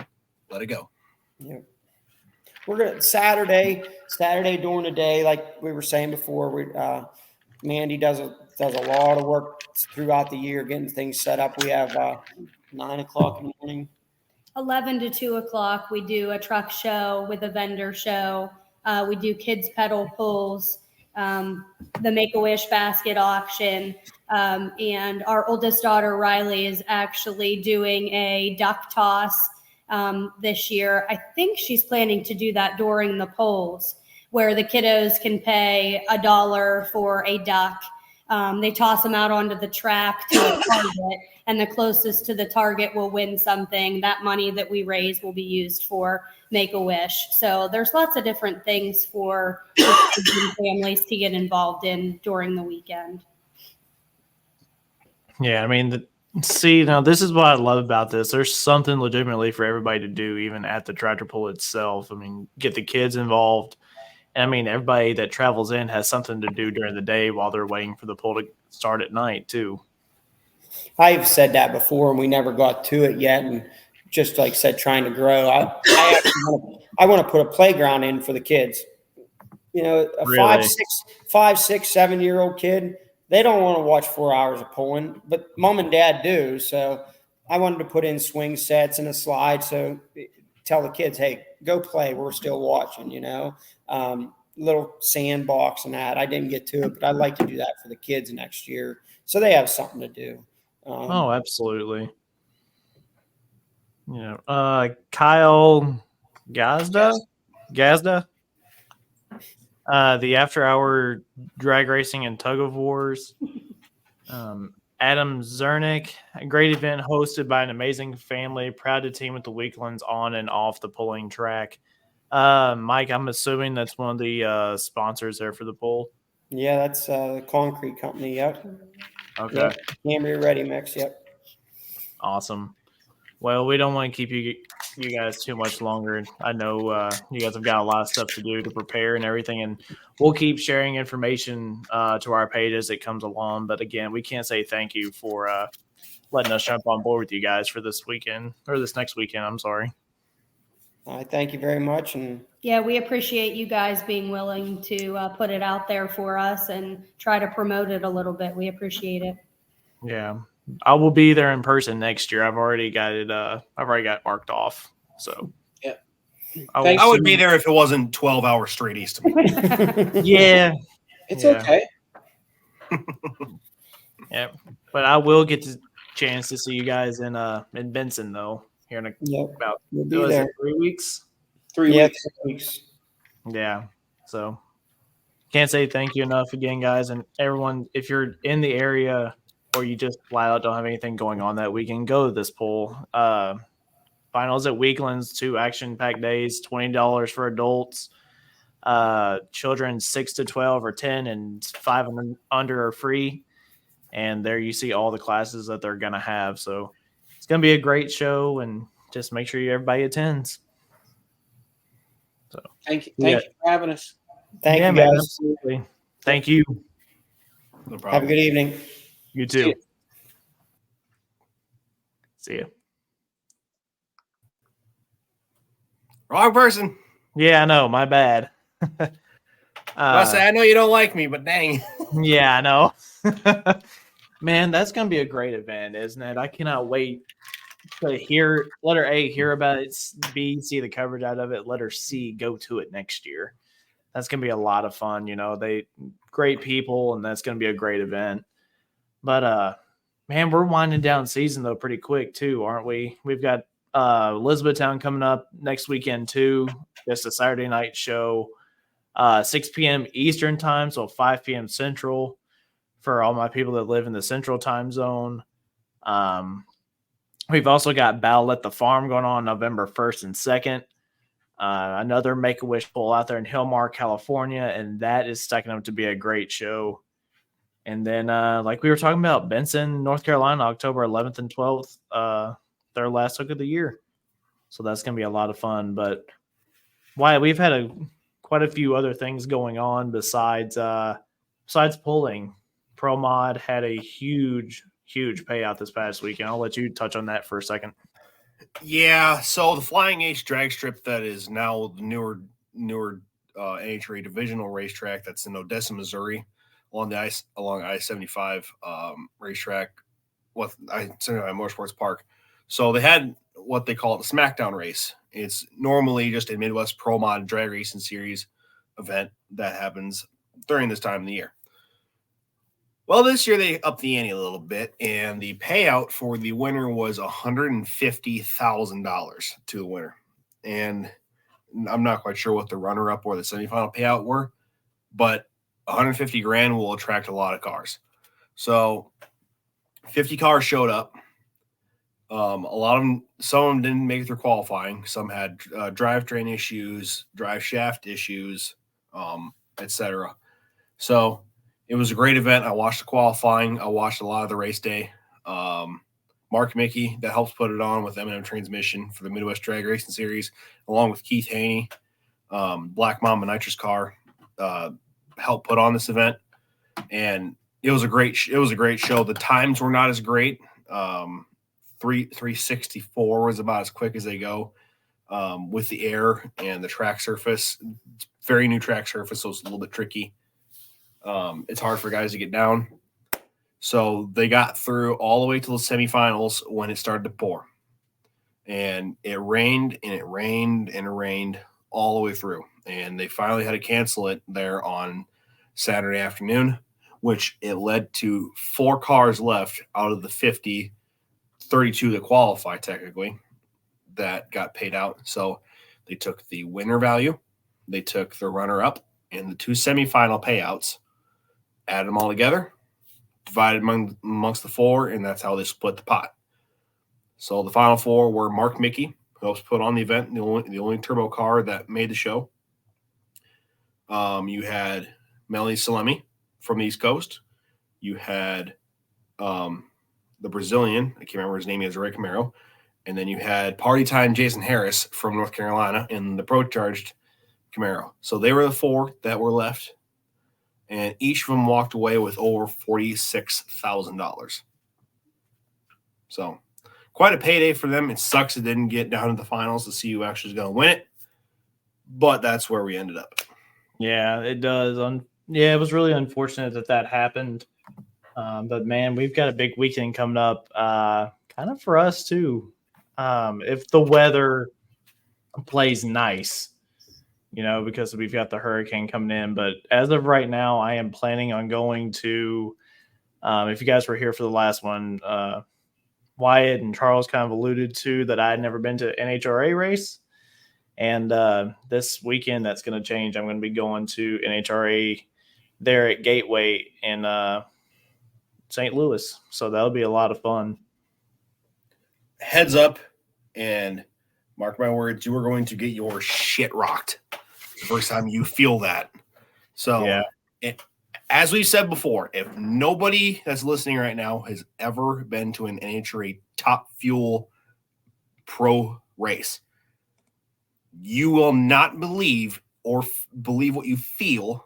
let it go. Yeah. We're gonna Saturday during the day, like we were saying before. Mandy does a lot of work throughout the year getting things set up. We have 9 o'clock in the morning. 11 to 2 o'clock, we do a truck show with a vendor show. We do kids pedal pulls, the Make-A-Wish basket auction. And our oldest daughter, Riley, is actually doing a duck toss this year. I think she's planning to do that during the polls, where the kiddos can pay $1 for a duck. They toss them out onto the track to a target, and the closest to the target will win something. That money that we raise will be used for Make-A-Wish. So there's lots of different things for families to get involved in during the weekend. Yeah, I mean, now this is what I love about this. There's something legitimately for everybody to do, even at the tractor pull itself. I mean, get the kids involved. I mean, everybody that travels in has something to do during the day while they're waiting for the pull to start at night, too. I've said that before, and we never got to it yet. And just like I said, trying to grow. I want to put a playground in for the kids. You know, a Really? 5, 6, 7-year-old kid, they don't want to watch 4 hours of pulling, but mom and dad do. So I wanted to put in swing sets and a slide. So tell the kids, hey, go play. We're still watching, you know, little sandbox and that. I didn't get to it, but I'd like to do that for the kids next year, so they have something to do. Oh, absolutely. You know, Kyle Gazda, the after hour drag racing and tug of wars. Adam Zernick, a great event hosted by an amazing family, proud to team with the Weaklands on and off the pulling track. Mike, I'm assuming that's one of the sponsors there for the pull. Yeah, that's the concrete company. Yep. Okay. Yep. Cambria Ready Mix. Yep. Awesome. Well, we don't want to keep you guys too much longer. I know you guys have got a lot of stuff to do to prepare and everything, and we'll keep sharing information to our page as it comes along. But again, we can't say thank you for letting us jump on board with you guys for this weekend or this next weekend. I'm sorry. I thank you very much. And yeah, we appreciate you guys being willing to put it out there for us and try to promote it a little bit. We appreciate it. Yeah. I will be there in person next year. I've already got it. I've already got it marked off. So yeah, I would be there if it wasn't 12 hours straight east of me. Yeah, it's okay. Yeah, but I will get the chance to see you guys in Benson though here in about we'll be there. 3 weeks. 3 weeks. Yeah. So can't say thank you enough again, guys, and everyone. If you're in the area, or you just flat out don't have anything going on that weekend, go to this poll. Finals at Weaklands, 2 action-packed days, $20 for adults. Children 6 to 12 or 10 and 5 and under are free. And there you see all the classes that they're going to have. So it's going to be a great show, and just make sure everybody attends. So thank you for having us. Thank you, man, guys. absolutely. Thank you. No problem. Have a good evening. You too. See ya. Wrong person. Yeah, I know. My bad. I know you don't like me, but dang. Yeah, I know. Man, that's going to be a great event, isn't it? I cannot wait to hear, letter A, hear about it, B, see the coverage out of it, letter C, go to it next year. That's going to be a lot of fun. You know, great people, and that's going to be a great event. But, man, we're winding down season, though, pretty quick, too, aren't we? We've got Elizabethtown coming up next weekend, too. Just a Saturday night show, 6 p.m. Eastern time, so 5 p.m. Central for all my people that live in the Central time zone. We've also got Battle at the Farm going on November 1st and 2nd. Another Make-A-Wish Bowl out there in Hillmar, California, and that is stacking up to be a great show. And then, like we were talking about, Benson, North Carolina, October 11th and 12th, their last hook of the year. So that's going to be a lot of fun. But Wyatt, we've had quite a few other things going on besides pulling. Pro Mod had a huge payout this past weekend. I'll let you touch on that for a second. Yeah, so the Flying H drag strip that is now the newer NHRA divisional racetrack that's in Odessa, Missouri, along I-75 racetrack with Motorsports Park. So they had what they call the SmackDown race. It's normally just a Midwest Pro Mod drag racing series event that happens during this time of the year. Well, this year they upped the ante a little bit, and the payout for the winner was $150,000 to the winner. And I'm not quite sure what the runner-up or the semifinal payout were, but $150,000 will attract a lot of cars. So 50 cars showed up. A lot of them, some of them didn't make it through qualifying. Some had drivetrain issues, drive shaft issues, etc. So it was a great event. I watched the qualifying. I watched a lot of the race day. Mark Mickey, that helps put it on with M&M Transmission for the Midwest Drag Racing Series, along with Keith Haney, Black Mamba Nitrous Car, helped put on this event. And it was a great show. The times were not as great. 30 364 was about as quick as they go with the air and the track surface. It's very new track surface, so it's a little bit tricky. It's hard for guys to get down. So they got through all the way to the semifinals when it started to pour. And it rained and it rained and it rained all the way through. And they finally had to cancel it there on Saturday afternoon, which it led to 4 cars left out of the 50, 32 that qualify technically, that got paid out. So they took the winner value, they took the runner-up, and the 2 semifinal payouts, added them all together, divided amongst the 4, and that's how they split the pot. So the final 4 were Mark Mickey, who helps put on the event, the only turbo car that made the show. You had Melanie Salemi from the East Coast. You had the Brazilian, I can't remember his name, is Ray Camaro. And then you had Party Time Jason Harris from North Carolina in the Pro Charged Camaro. So they were the 4 that were left. And each of them walked away with over $46,000. So quite a payday for them. It sucks it didn't get down to the finals to see who actually is going to win it. But that's where we ended up. Yeah, it does. It was really unfortunate that happened. But, man, we've got a big weekend coming up, kind of for us too. If the weather plays nice, because we've got the hurricane coming in. But as of right now, I am planning on going to, if you guys were here for the last one, Wyatt and Charles kind of alluded to that I had never been to NHRA race. And this weekend, that's going to change. I'm going to be going to NHRA there at Gateway in St. Louis. So that'll be a lot of fun. Heads up, and mark my words, you are going to get your shit rocked the first time you feel that. So, yeah. As we said before, if nobody that's listening right now has ever been to an NHRA Top Fuel Pro race, you will not believe believe what you feel,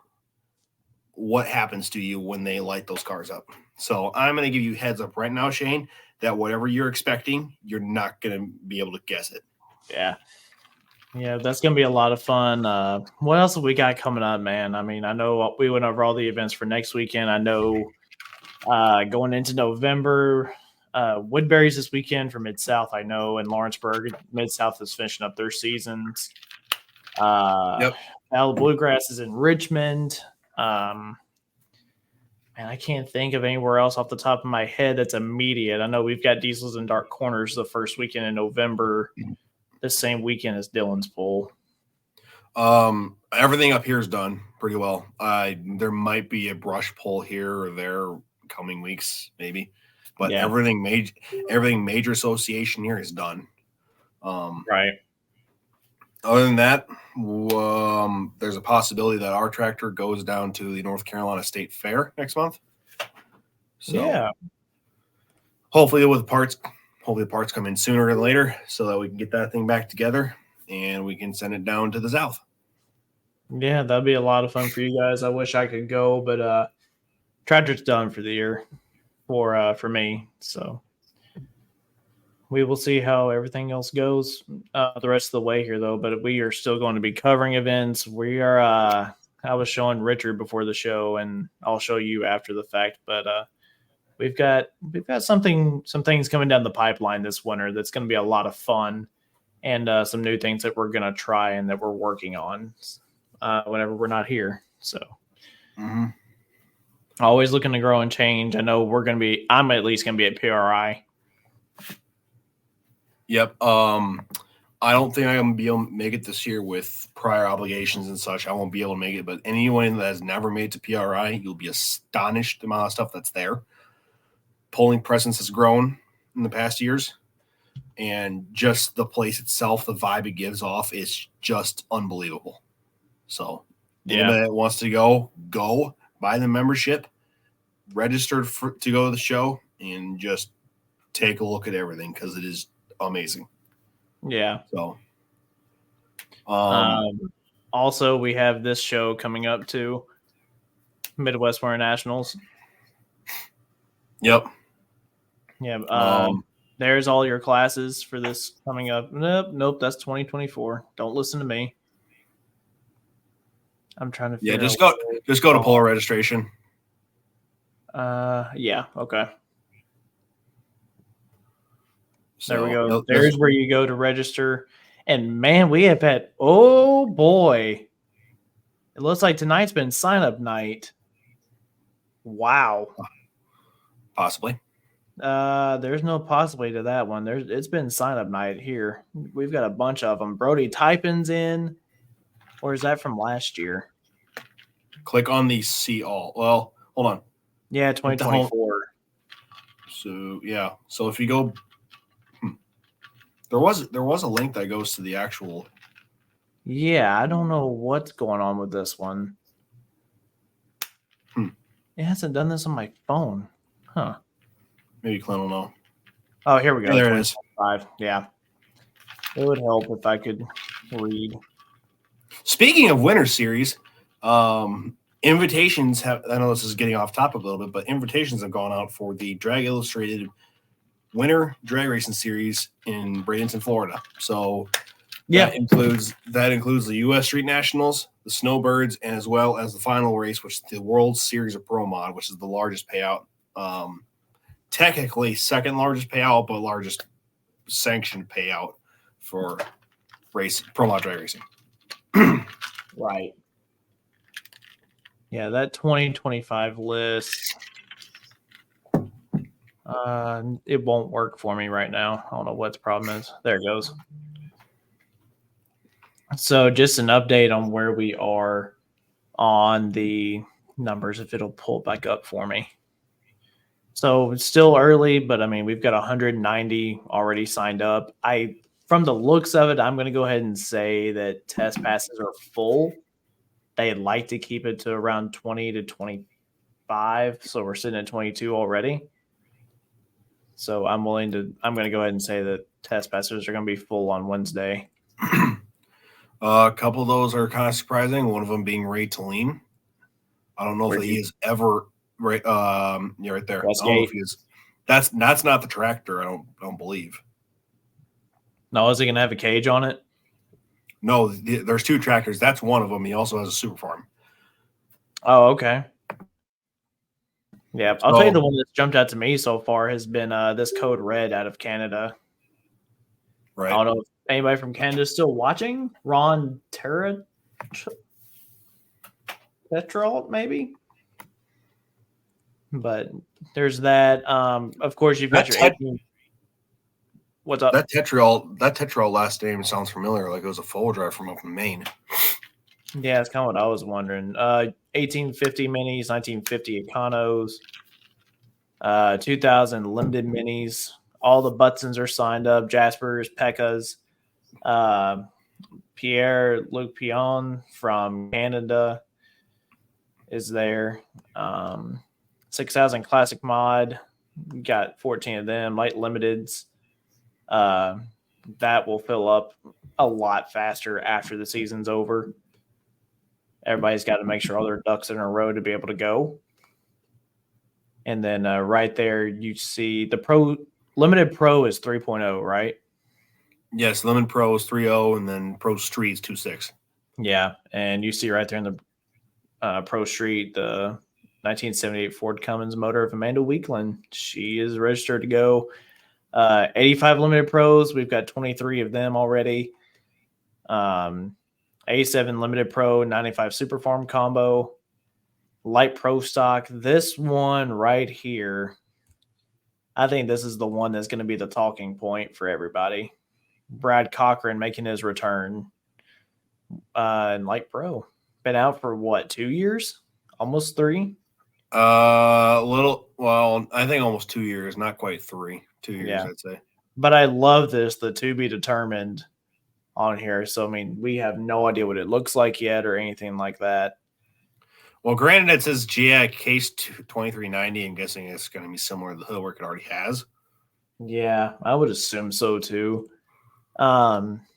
what happens to you when they light those cars up. So I'm going to give you heads up right now, Shane, that whatever you're expecting, you're not going to be able to guess it. Yeah. Yeah, that's going to be a lot of fun. What else have we got coming up, man? I mean, I know we went over all the events for next weekend. I know going into November, Woodbury's this weekend for Mid-South, I know, and Lawrenceburg. Mid-South is finishing up their seasons. Yep. Now the Bluegrass is in Richmond. Man, I can't think of anywhere else off the top of my head that's immediate. I know we've got Diesels and Dark Corners the first weekend in November, the same weekend as Dillon's Pool. Everything up here is done pretty well. There might be a brush pull here or there coming weeks, maybe, but Yeah. everything major association here is done. Right. Other than that, there's a possibility that our tractor goes down to the North Carolina State Fair next month. So Yeah. hopefully the parts come in sooner than later so that we can get that thing back together and we can send it down to the south. Yeah, that'd be a lot of fun for you guys. I wish I could go, but tractor's done for the year for me. So we will see how everything else goes the rest of the way here, though. But we are still going to be covering events. We are. I was showing Richard before the show, and I'll show you after the fact. But we've got some things coming down the pipeline this winter that's going to be a lot of fun, and some new things that we're going to try and that we're working on whenever we're not here. So. Mm-hmm. Always looking to grow and change. I know I'm at least going to be at PRI. Yep. I don't think I'm going to be able to make it this year with prior obligations and such. I won't be able to make it, but anyone that has never made it to PRI, you'll be astonished the amount of stuff that's there. Polling presence has grown in the past years, and just the place itself, the vibe it gives off is just unbelievable. So anybody that wants to go, buy the membership, register to go to the show, and just take a look at everything because it is amazing. Yeah. So, also we have this show coming up too, Midwest Winter Nationals. Yep. Yeah. there's all your classes for this coming up. Nope, that's 2024. Don't listen to me. I'm trying to figure just out. go to pole registration. Yeah, okay. So, There we go. There's where you go to register. And man, we have had, oh boy. It looks like tonight's been sign up night. Wow. Possibly. There's no possibly to that one. It's been sign up night here. We've got a bunch of them. Brody Typin's in. Or is that from last year? Click on the see all. Well, hold on. Yeah, 2024. So yeah. So if you go, there was a link that goes to the actual. Yeah, I don't know what's going on with this one. It hasn't done this on my phone. Huh. Maybe Clint will know. Oh, here we go. Yeah, there it is. Yeah. It would help if I could read. Speaking of winter series, invitations have, I know this is getting off topic a little bit, but invitations have gone out for the Drag Illustrated Winter Drag Racing Series in Bradenton, Florida. So that includes the U.S. Street Nationals, the Snowbirds, and as well as the final race, which is the World Series of Pro Mod, which is the largest payout. Technically second largest payout, but largest sanctioned payout for Pro Mod drag racing. Right. Yeah, that 2025 list. It won't work for me right now. I don't know what the problem is. There it goes. So just an update on where we are on the numbers, if it'll pull back up for me. So it's still early, but I mean, we've got 190 already signed up. From the looks of it, I'm going to go ahead and say that test passes are full. They'd like to keep it to around 20 to 25. So we're sitting at 22 already. So I'm going to go ahead and say that test passes are going to be full on Wednesday. A couple of those are kind of surprising. One of them being Ray Talim. I don't know if he is ever right. Yeah, right there. I don't know if he is. That's not the tractor. I don't believe. No, is he going to have a cage on it? No, there's two tractors. That's one of them. He also has a super farm. Oh, okay. Yeah, I'll tell you the one that's jumped out to me so far has been this Code Red out of Canada. Right. I don't know if anybody from Canada is still watching. Ron Petrol, maybe. But there's that. Of course, you've got your. What's up? That Tetrol last name sounds familiar. Like it was a four drive from up in Maine. Yeah, it's kind of what I was wondering. 1850 minis, 1950 Econos, 2000 limited minis. All the Butsons are signed up. Jaspers, Pekkas, Pierre-Luc Pion from Canada is there. 6000 Classic Mod, got 14 of them. Light Limiteds. That will fill up a lot faster after the season's over. Everybody's got to make sure all their ducks in a row to be able to go. And then right there, you see the Limited Pro is 3.0, right? Yes, Lemon Pro is 3.0, and then Pro Street is 2.6. Yeah, and you see right there in the Pro Street, the 1978 Ford Cummins motor of Amanda Weakland. She is registered to go. 85 Limited Pros, we've got 23 of them already. A7 Limited Pro, 95 Super Farm combo, Light Pro stock. This one right here, I think this is the one that's going to be the talking point for everybody. Brad Cochran making his return in Light Pro. Been out for what, 2 years? Almost 3? I think almost 2 years, not quite 3. 2 years, yeah. I'd say. But I love this, the to be determined on here. So, I mean, we have no idea what it looks like yet or anything like that. Well, granted, it says case 2390. I'm guessing it's going to be similar to the hood work it already has. Yeah, I would assume so too.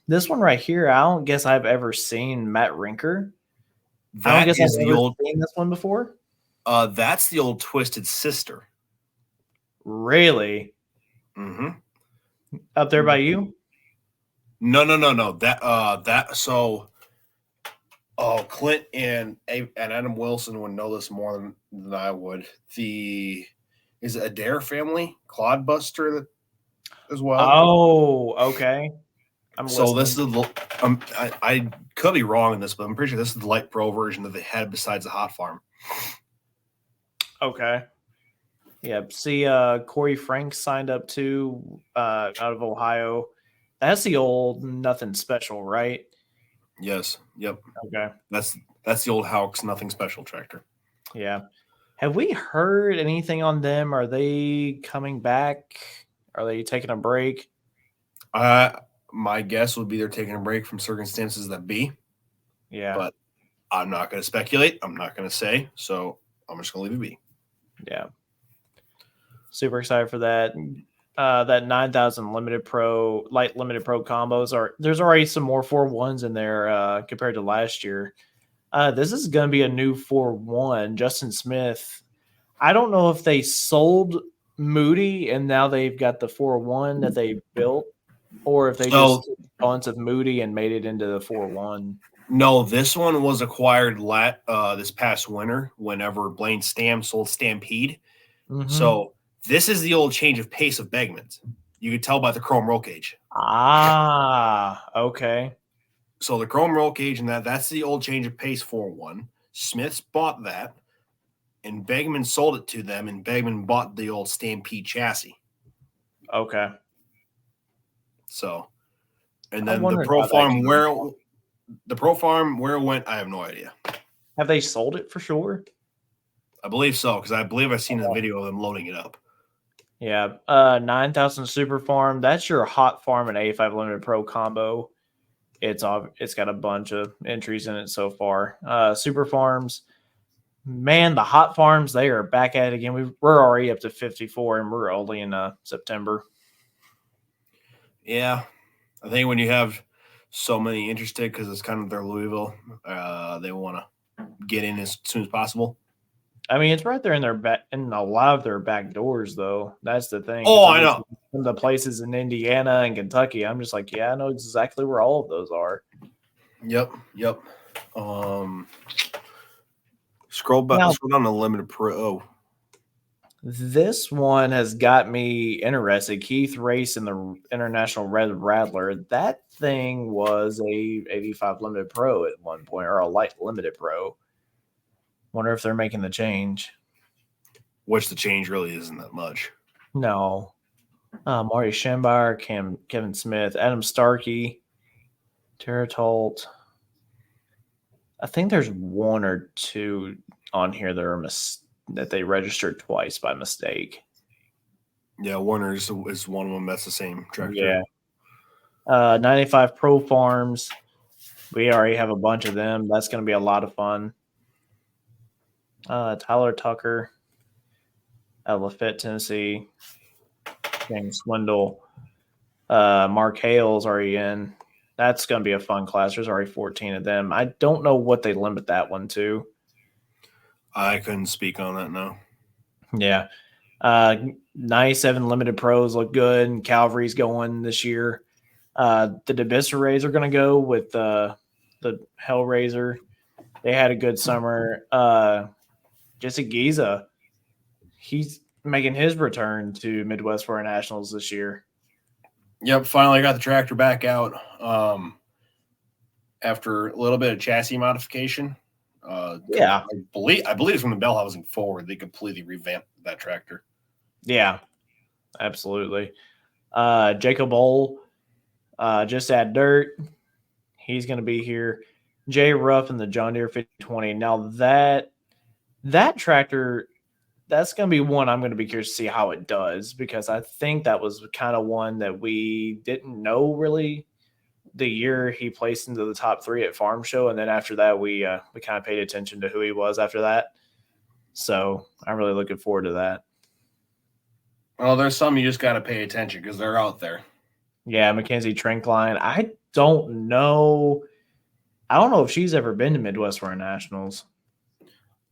This one right here, I don't guess I've ever seen Matt Rinker. I don't guess I've ever seen this one before. That's the old Twisted Sister. Really? Mm-hmm. Up there by you? No. Clint and Adam Wilson would know this more than I would. Is it Adair family Clodbuster as well? Oh, okay. I'm So listening. this is I could be wrong in this, but I'm pretty sure this is the light pro version that they had besides the Hot Farm. Okay. Yeah. See, Corey Frank signed up too, out of Ohio. That's the old Nothing Special, right? Yes. Yep. Okay. That's the old Hawks Nothing Special tractor. Yeah. Have we heard anything on them? Are they coming back? Are they taking a break? My guess would be they're taking a break from circumstances that be. Yeah. But I'm not going to speculate. I'm not going to say. So I'm just going to leave it be. Yeah. Super excited for that. That 9,000 limited pro combos there's already some more 4-1s in there compared to last year. This is going to be a new 4-1. Justin Smith. I don't know if they sold Moody and now they've got the 4-1 that they built, or if they just took a bunch of Moody and made it into the 4-1. No, this one was acquired this past winter whenever Blaine Stam sold Stampede. Mm-hmm. So this is the old change of pace of Begman's. You could tell by the chrome roll cage. Ah, okay. So the chrome roll cage and that's the old change of pace 4-1. Smiths bought that, and Begman sold it to them, and Begman bought the old Stampede chassis. Okay. So, and then the Pro Farm where it went, I have no idea. Have they sold it for sure? I believe so, because I believe I've seen a video of them loading it up. Yeah. 9,000 Super Farm. That's your Hot Farm and A5 Limited Pro combo. It's got a bunch of entries in it so far. Super Farms. Man, the Hot Farms, they are back at it again. We're already up to 54, and we're only in September. Yeah. I think when you have so many interested, because it's kind of their Louisville, they want to get in as soon as possible. I mean, it's right there in a lot of their back doors, though. That's the thing. Oh, I know. The places in Indiana and Kentucky, I'm just like, yeah, I know exactly where all of those are. Yep. Scroll down to Limited Pro. This one has got me interested. Keith Race in the International Red Rattler. That thing was a 85 Limited Pro at one point, or a light Limited Pro. Wonder if they're making the change. Which the change really isn't that much. No. Marty Schembauer, Kevin Smith, Adam Starkey, Tara Tolt. I think there's one or two on here that they registered twice by mistake. Yeah, Warner is one of them. That's the same tractor. Yeah. 95 Pro Farms. We already have a bunch of them. That's going to be a lot of fun. Tyler Tucker at Lafayette, Tennessee. James Swindle. Mark Hale's already in. That's going to be a fun class. There's already 14 of them. I don't know what they limit that one to. I couldn't speak on that now. Yeah. 97 Limited Pros look good, and Calvary's going this year. The Debiserays are going to go with the Hellraiser. They had a good summer. Jesse Giza, he's making his return to Midwest Foreign Nationals this year. Yep, finally got the tractor back out after a little bit of chassis modification. Yeah, I believe from the bell housing forward, they completely revamped that tractor. Yeah, absolutely. Jacob Ohl, just add dirt. He's going to be here. Jay Ruff in the John Deere 5020. Now that tractor, that's going to be one I'm going to be curious to see how it does, because I think that was kind of one that we didn't know really the year he placed into the top 3 at Farm Show, and then after that we kind of paid attention to who he was after that. So I'm really looking forward to that. Well, there's some you just got to pay attention because they're out there. Yeah, Mackenzie Trinkline. I don't know if she's ever been to Midwest Foreign Nationals.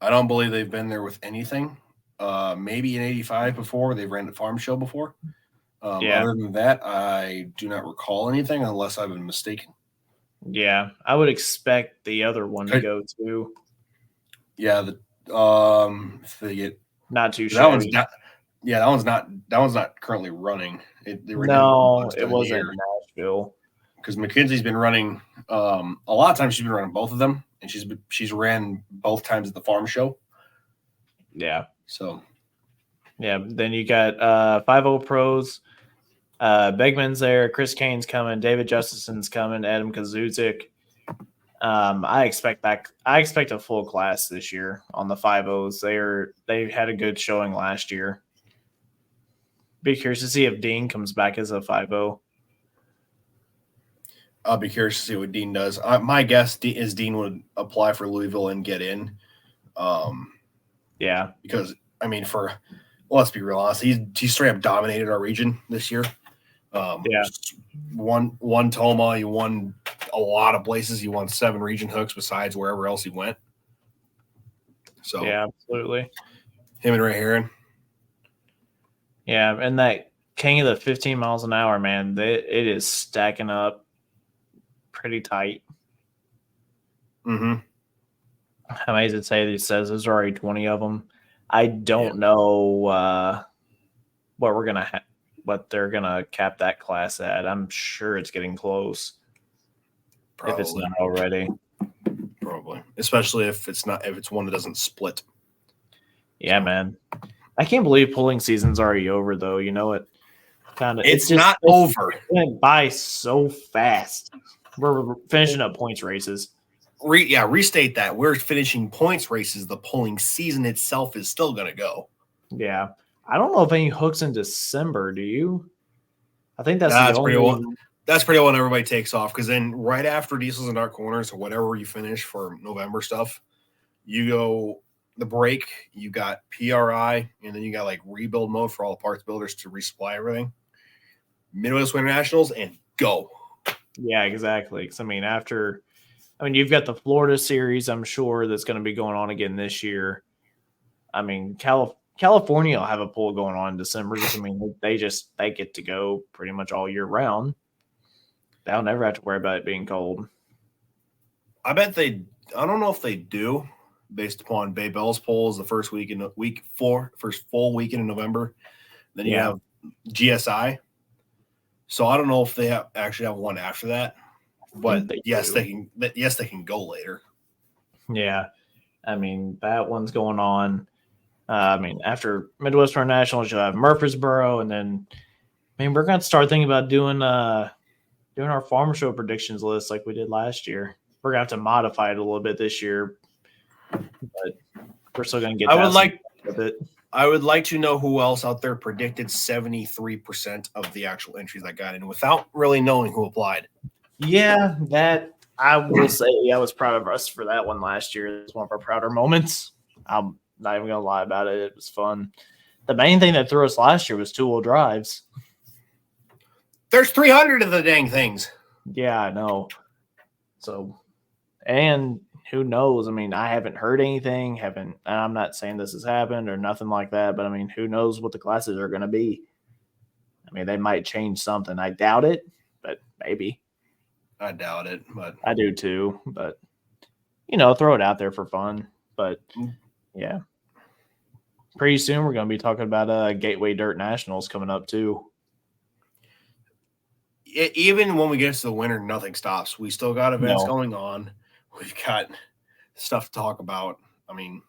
I don't believe they've been there with anything. Maybe in 85 before. They've ran the Farm Show before. Yeah. Other than that, I do not recall anything unless I've been mistaken. Yeah, I would expect the other one to Okay. go too. Yeah, if they get Not too that one's shabby. not. Yeah, that one's not currently running. They were No, it wasn't Nashville. because McKenzie's been running. A lot of times she's been running both of them, and she's ran both times at the farm show. Yeah. So Yeah, then you got 5-0 pros. Begman's there. Chris Kane's coming. David Justison's coming. Adam Kazuzik. I expect a full class this year on the 5-0s. They had a good showing last year. Be curious to see if Dean comes back as a 5-0. I'll be curious to see what Dean does. My guess is Dean would apply for Louisville and get in. Yeah, because I mean, let's be real honest, he straight up dominated our region this year. Yeah. Won Toma, he won a lot of places. He won 7 region hooks besides wherever else he went. So yeah, absolutely. him and Ray Heron. Yeah, and that King of the 15 miles an hour, man, it is stacking up pretty tight. Mm-hmm. How amazing to say he says there's already 20 of them. I don't know what they're gonna cap that class at. I'm sure it's getting close. Probably. If it's not already. Probably. Especially if it's one that doesn't split. Yeah, man. I can't believe pulling season's already over though. You know it It's not over. It went by so fast. We're finishing up points races. Restate that. We're finishing points races. The pulling season itself is still going to go. Yeah. I don't know if any hooks in December, do you? I think that's pretty well. That's pretty well when everybody takes off, because then right after Diesels and Dark Corners or whatever you finish for November stuff, you go the break, you got PRI, and then you got like rebuild mode for all the parts builders to resupply everything. Midwest Winter Nationals and go. Yeah, exactly. Because you've got the Florida series, I'm sure, that's going to be going on again this year. I mean, California will have a pull going on in December. I mean, they get to go pretty much all year round. They'll never have to worry about it being cold. I don't know if they do, based upon Bay Bell's polls the first full weekend in November. Then you have GSI. So I don't know if they actually have one after that. But they can go later. Yeah. I mean, that one's going on. After Midwestern Nationals, you'll have Murfreesboro, and then we're going to start thinking about doing our farm show predictions list like we did last year. We're going to have to modify it a little bit this year, but we're still going to get I would like to know who else out there predicted 73% of the actual entries that got in without really knowing who applied. Yeah, that I will say I was proud of us for that one last year. It was one of our prouder moments. I'm not even going to lie about it. It was fun. The main thing that threw us last year was 2-wheel drives. There's 300 of the dang things. Yeah, I know. So, and who knows? I mean, I haven't heard anything. I'm not saying this has happened or nothing like that, but I mean, who knows what the classes are going to be? I mean, they might change something. I doubt it, but maybe. I doubt it, but I do too. But throw it out there for fun. But yeah, pretty soon we're going to be talking about Gateway Dirt Nationals coming up too. Even when we get to the winter, nothing stops. We still got events going on. We've got stuff to talk about. I mean,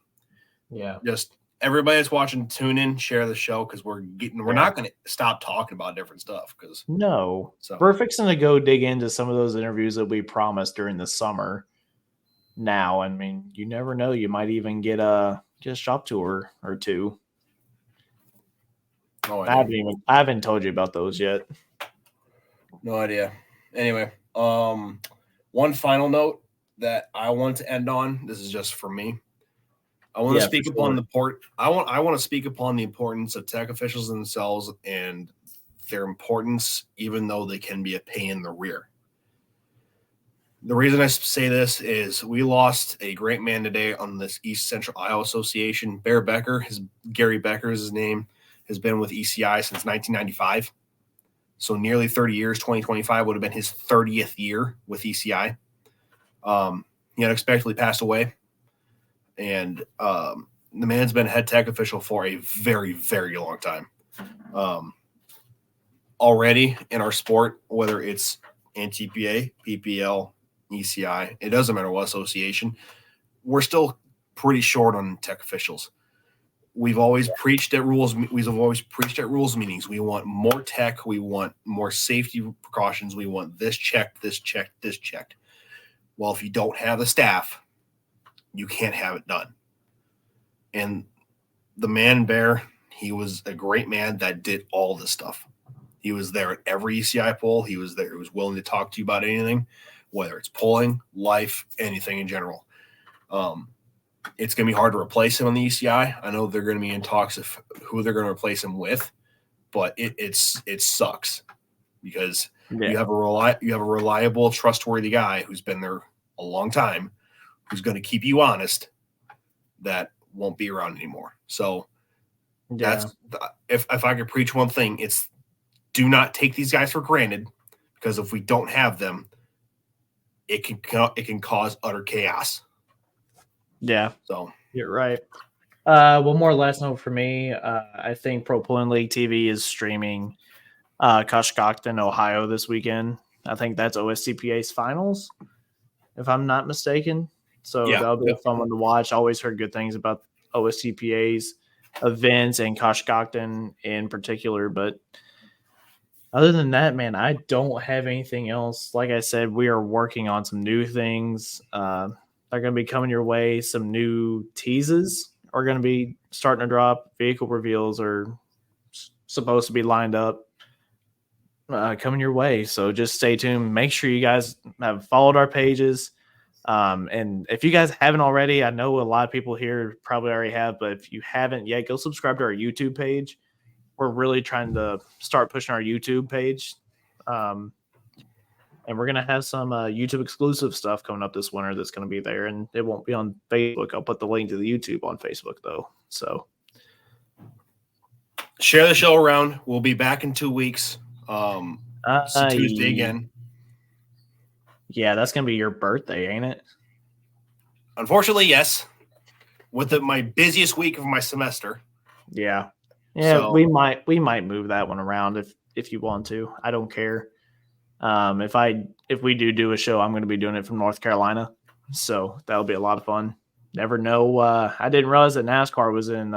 yeah, just everybody that's watching, tune in, share the show, because we're not going to stop talking about different stuff. We're fixing to go dig into some of those interviews that we promised during the summer. Now, I mean, you never know. You might even get a shop tour or two. No idea. I haven't told you about those yet. No idea. Anyway, one final note that I want to end on. This is just for me. I want to speak upon I want to speak upon the importance of tech officials themselves and their importance, even though they can be a pain in the rear. The reason I say this is we lost a great man today on this East Central Iowa Association. Bear Becker, Gary Becker is his name, has been with ECI since 1995. So nearly 30 years, 2025 would have been his 30th year with ECI. He unexpectedly passed away. And the man's been head tech official for a very, very long time. Already in our sport, whether it's NTPA, PPL, ECI, it doesn't matter what association, we're still pretty short on tech officials. We've always preached at rules. We've always preached at rules meetings. We want more tech. We want more safety precautions. We want this checked, this checked, this checked. Well, if you don't have the staff, you can't have it done. And the man Bear, he was a great man that did all this stuff. He was there at every ECI poll. He was there. He was willing to talk to you about anything, whether it's polling, life, anything in general. It's going to be hard to replace him on the ECI. I know they're going to be in talks of who they're going to replace him with, but it sucks because you have a reliable, trustworthy guy who's been there a long time, who's going to keep you honest, that won't be around anymore. So that's if I could preach one thing, it's do not take these guys for granted, because if we don't have them, it can cause utter chaos. Yeah. So you're right. One more last note for me. I think Pro Pulling League TV is streaming Cushcockton, Ohio this weekend. I think that's OSCPA's finals, if I'm not mistaken. So that'll be a fun one to watch. I always heard good things about OSCPA's events and Cushcockton in particular. But other than that, man, I don't have anything else. Like I said, we are working on some new things. They're going to be coming your way. Some new teases are going to be starting to drop. Vehicle reveals are supposed to be lined up, coming your way. So just stay tuned. Make sure you guys have followed our pages. And if you guys haven't already, I know a lot of people here probably already have, but if you haven't yet, go subscribe to our YouTube page. We're really trying to start pushing our YouTube page. And we're going to have some YouTube exclusive stuff coming up this winter that's going to be there, and it won't be on Facebook. I'll put the link to the YouTube on Facebook, though. So share the show around. We'll be back in 2 weeks. It's Tuesday again. Yeah, that's going to be your birthday, ain't it? Unfortunately, yes. With my busiest week of my semester. Yeah. So, we might move that one around if you want to. I don't care. If we do a show, I'm going to be doing it from North Carolina, so that'll be a lot of fun. Never know. I didn't realize that NASCAR was in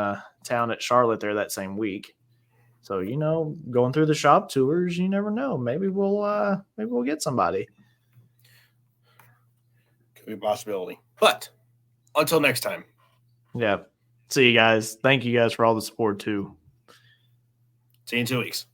town at Charlotte there that same week. So going through the shop tours, you never know. Maybe we'll get somebody. Could be a possibility. But until next time. Yeah. See you guys. Thank you guys for all the support too. See you in 2 weeks.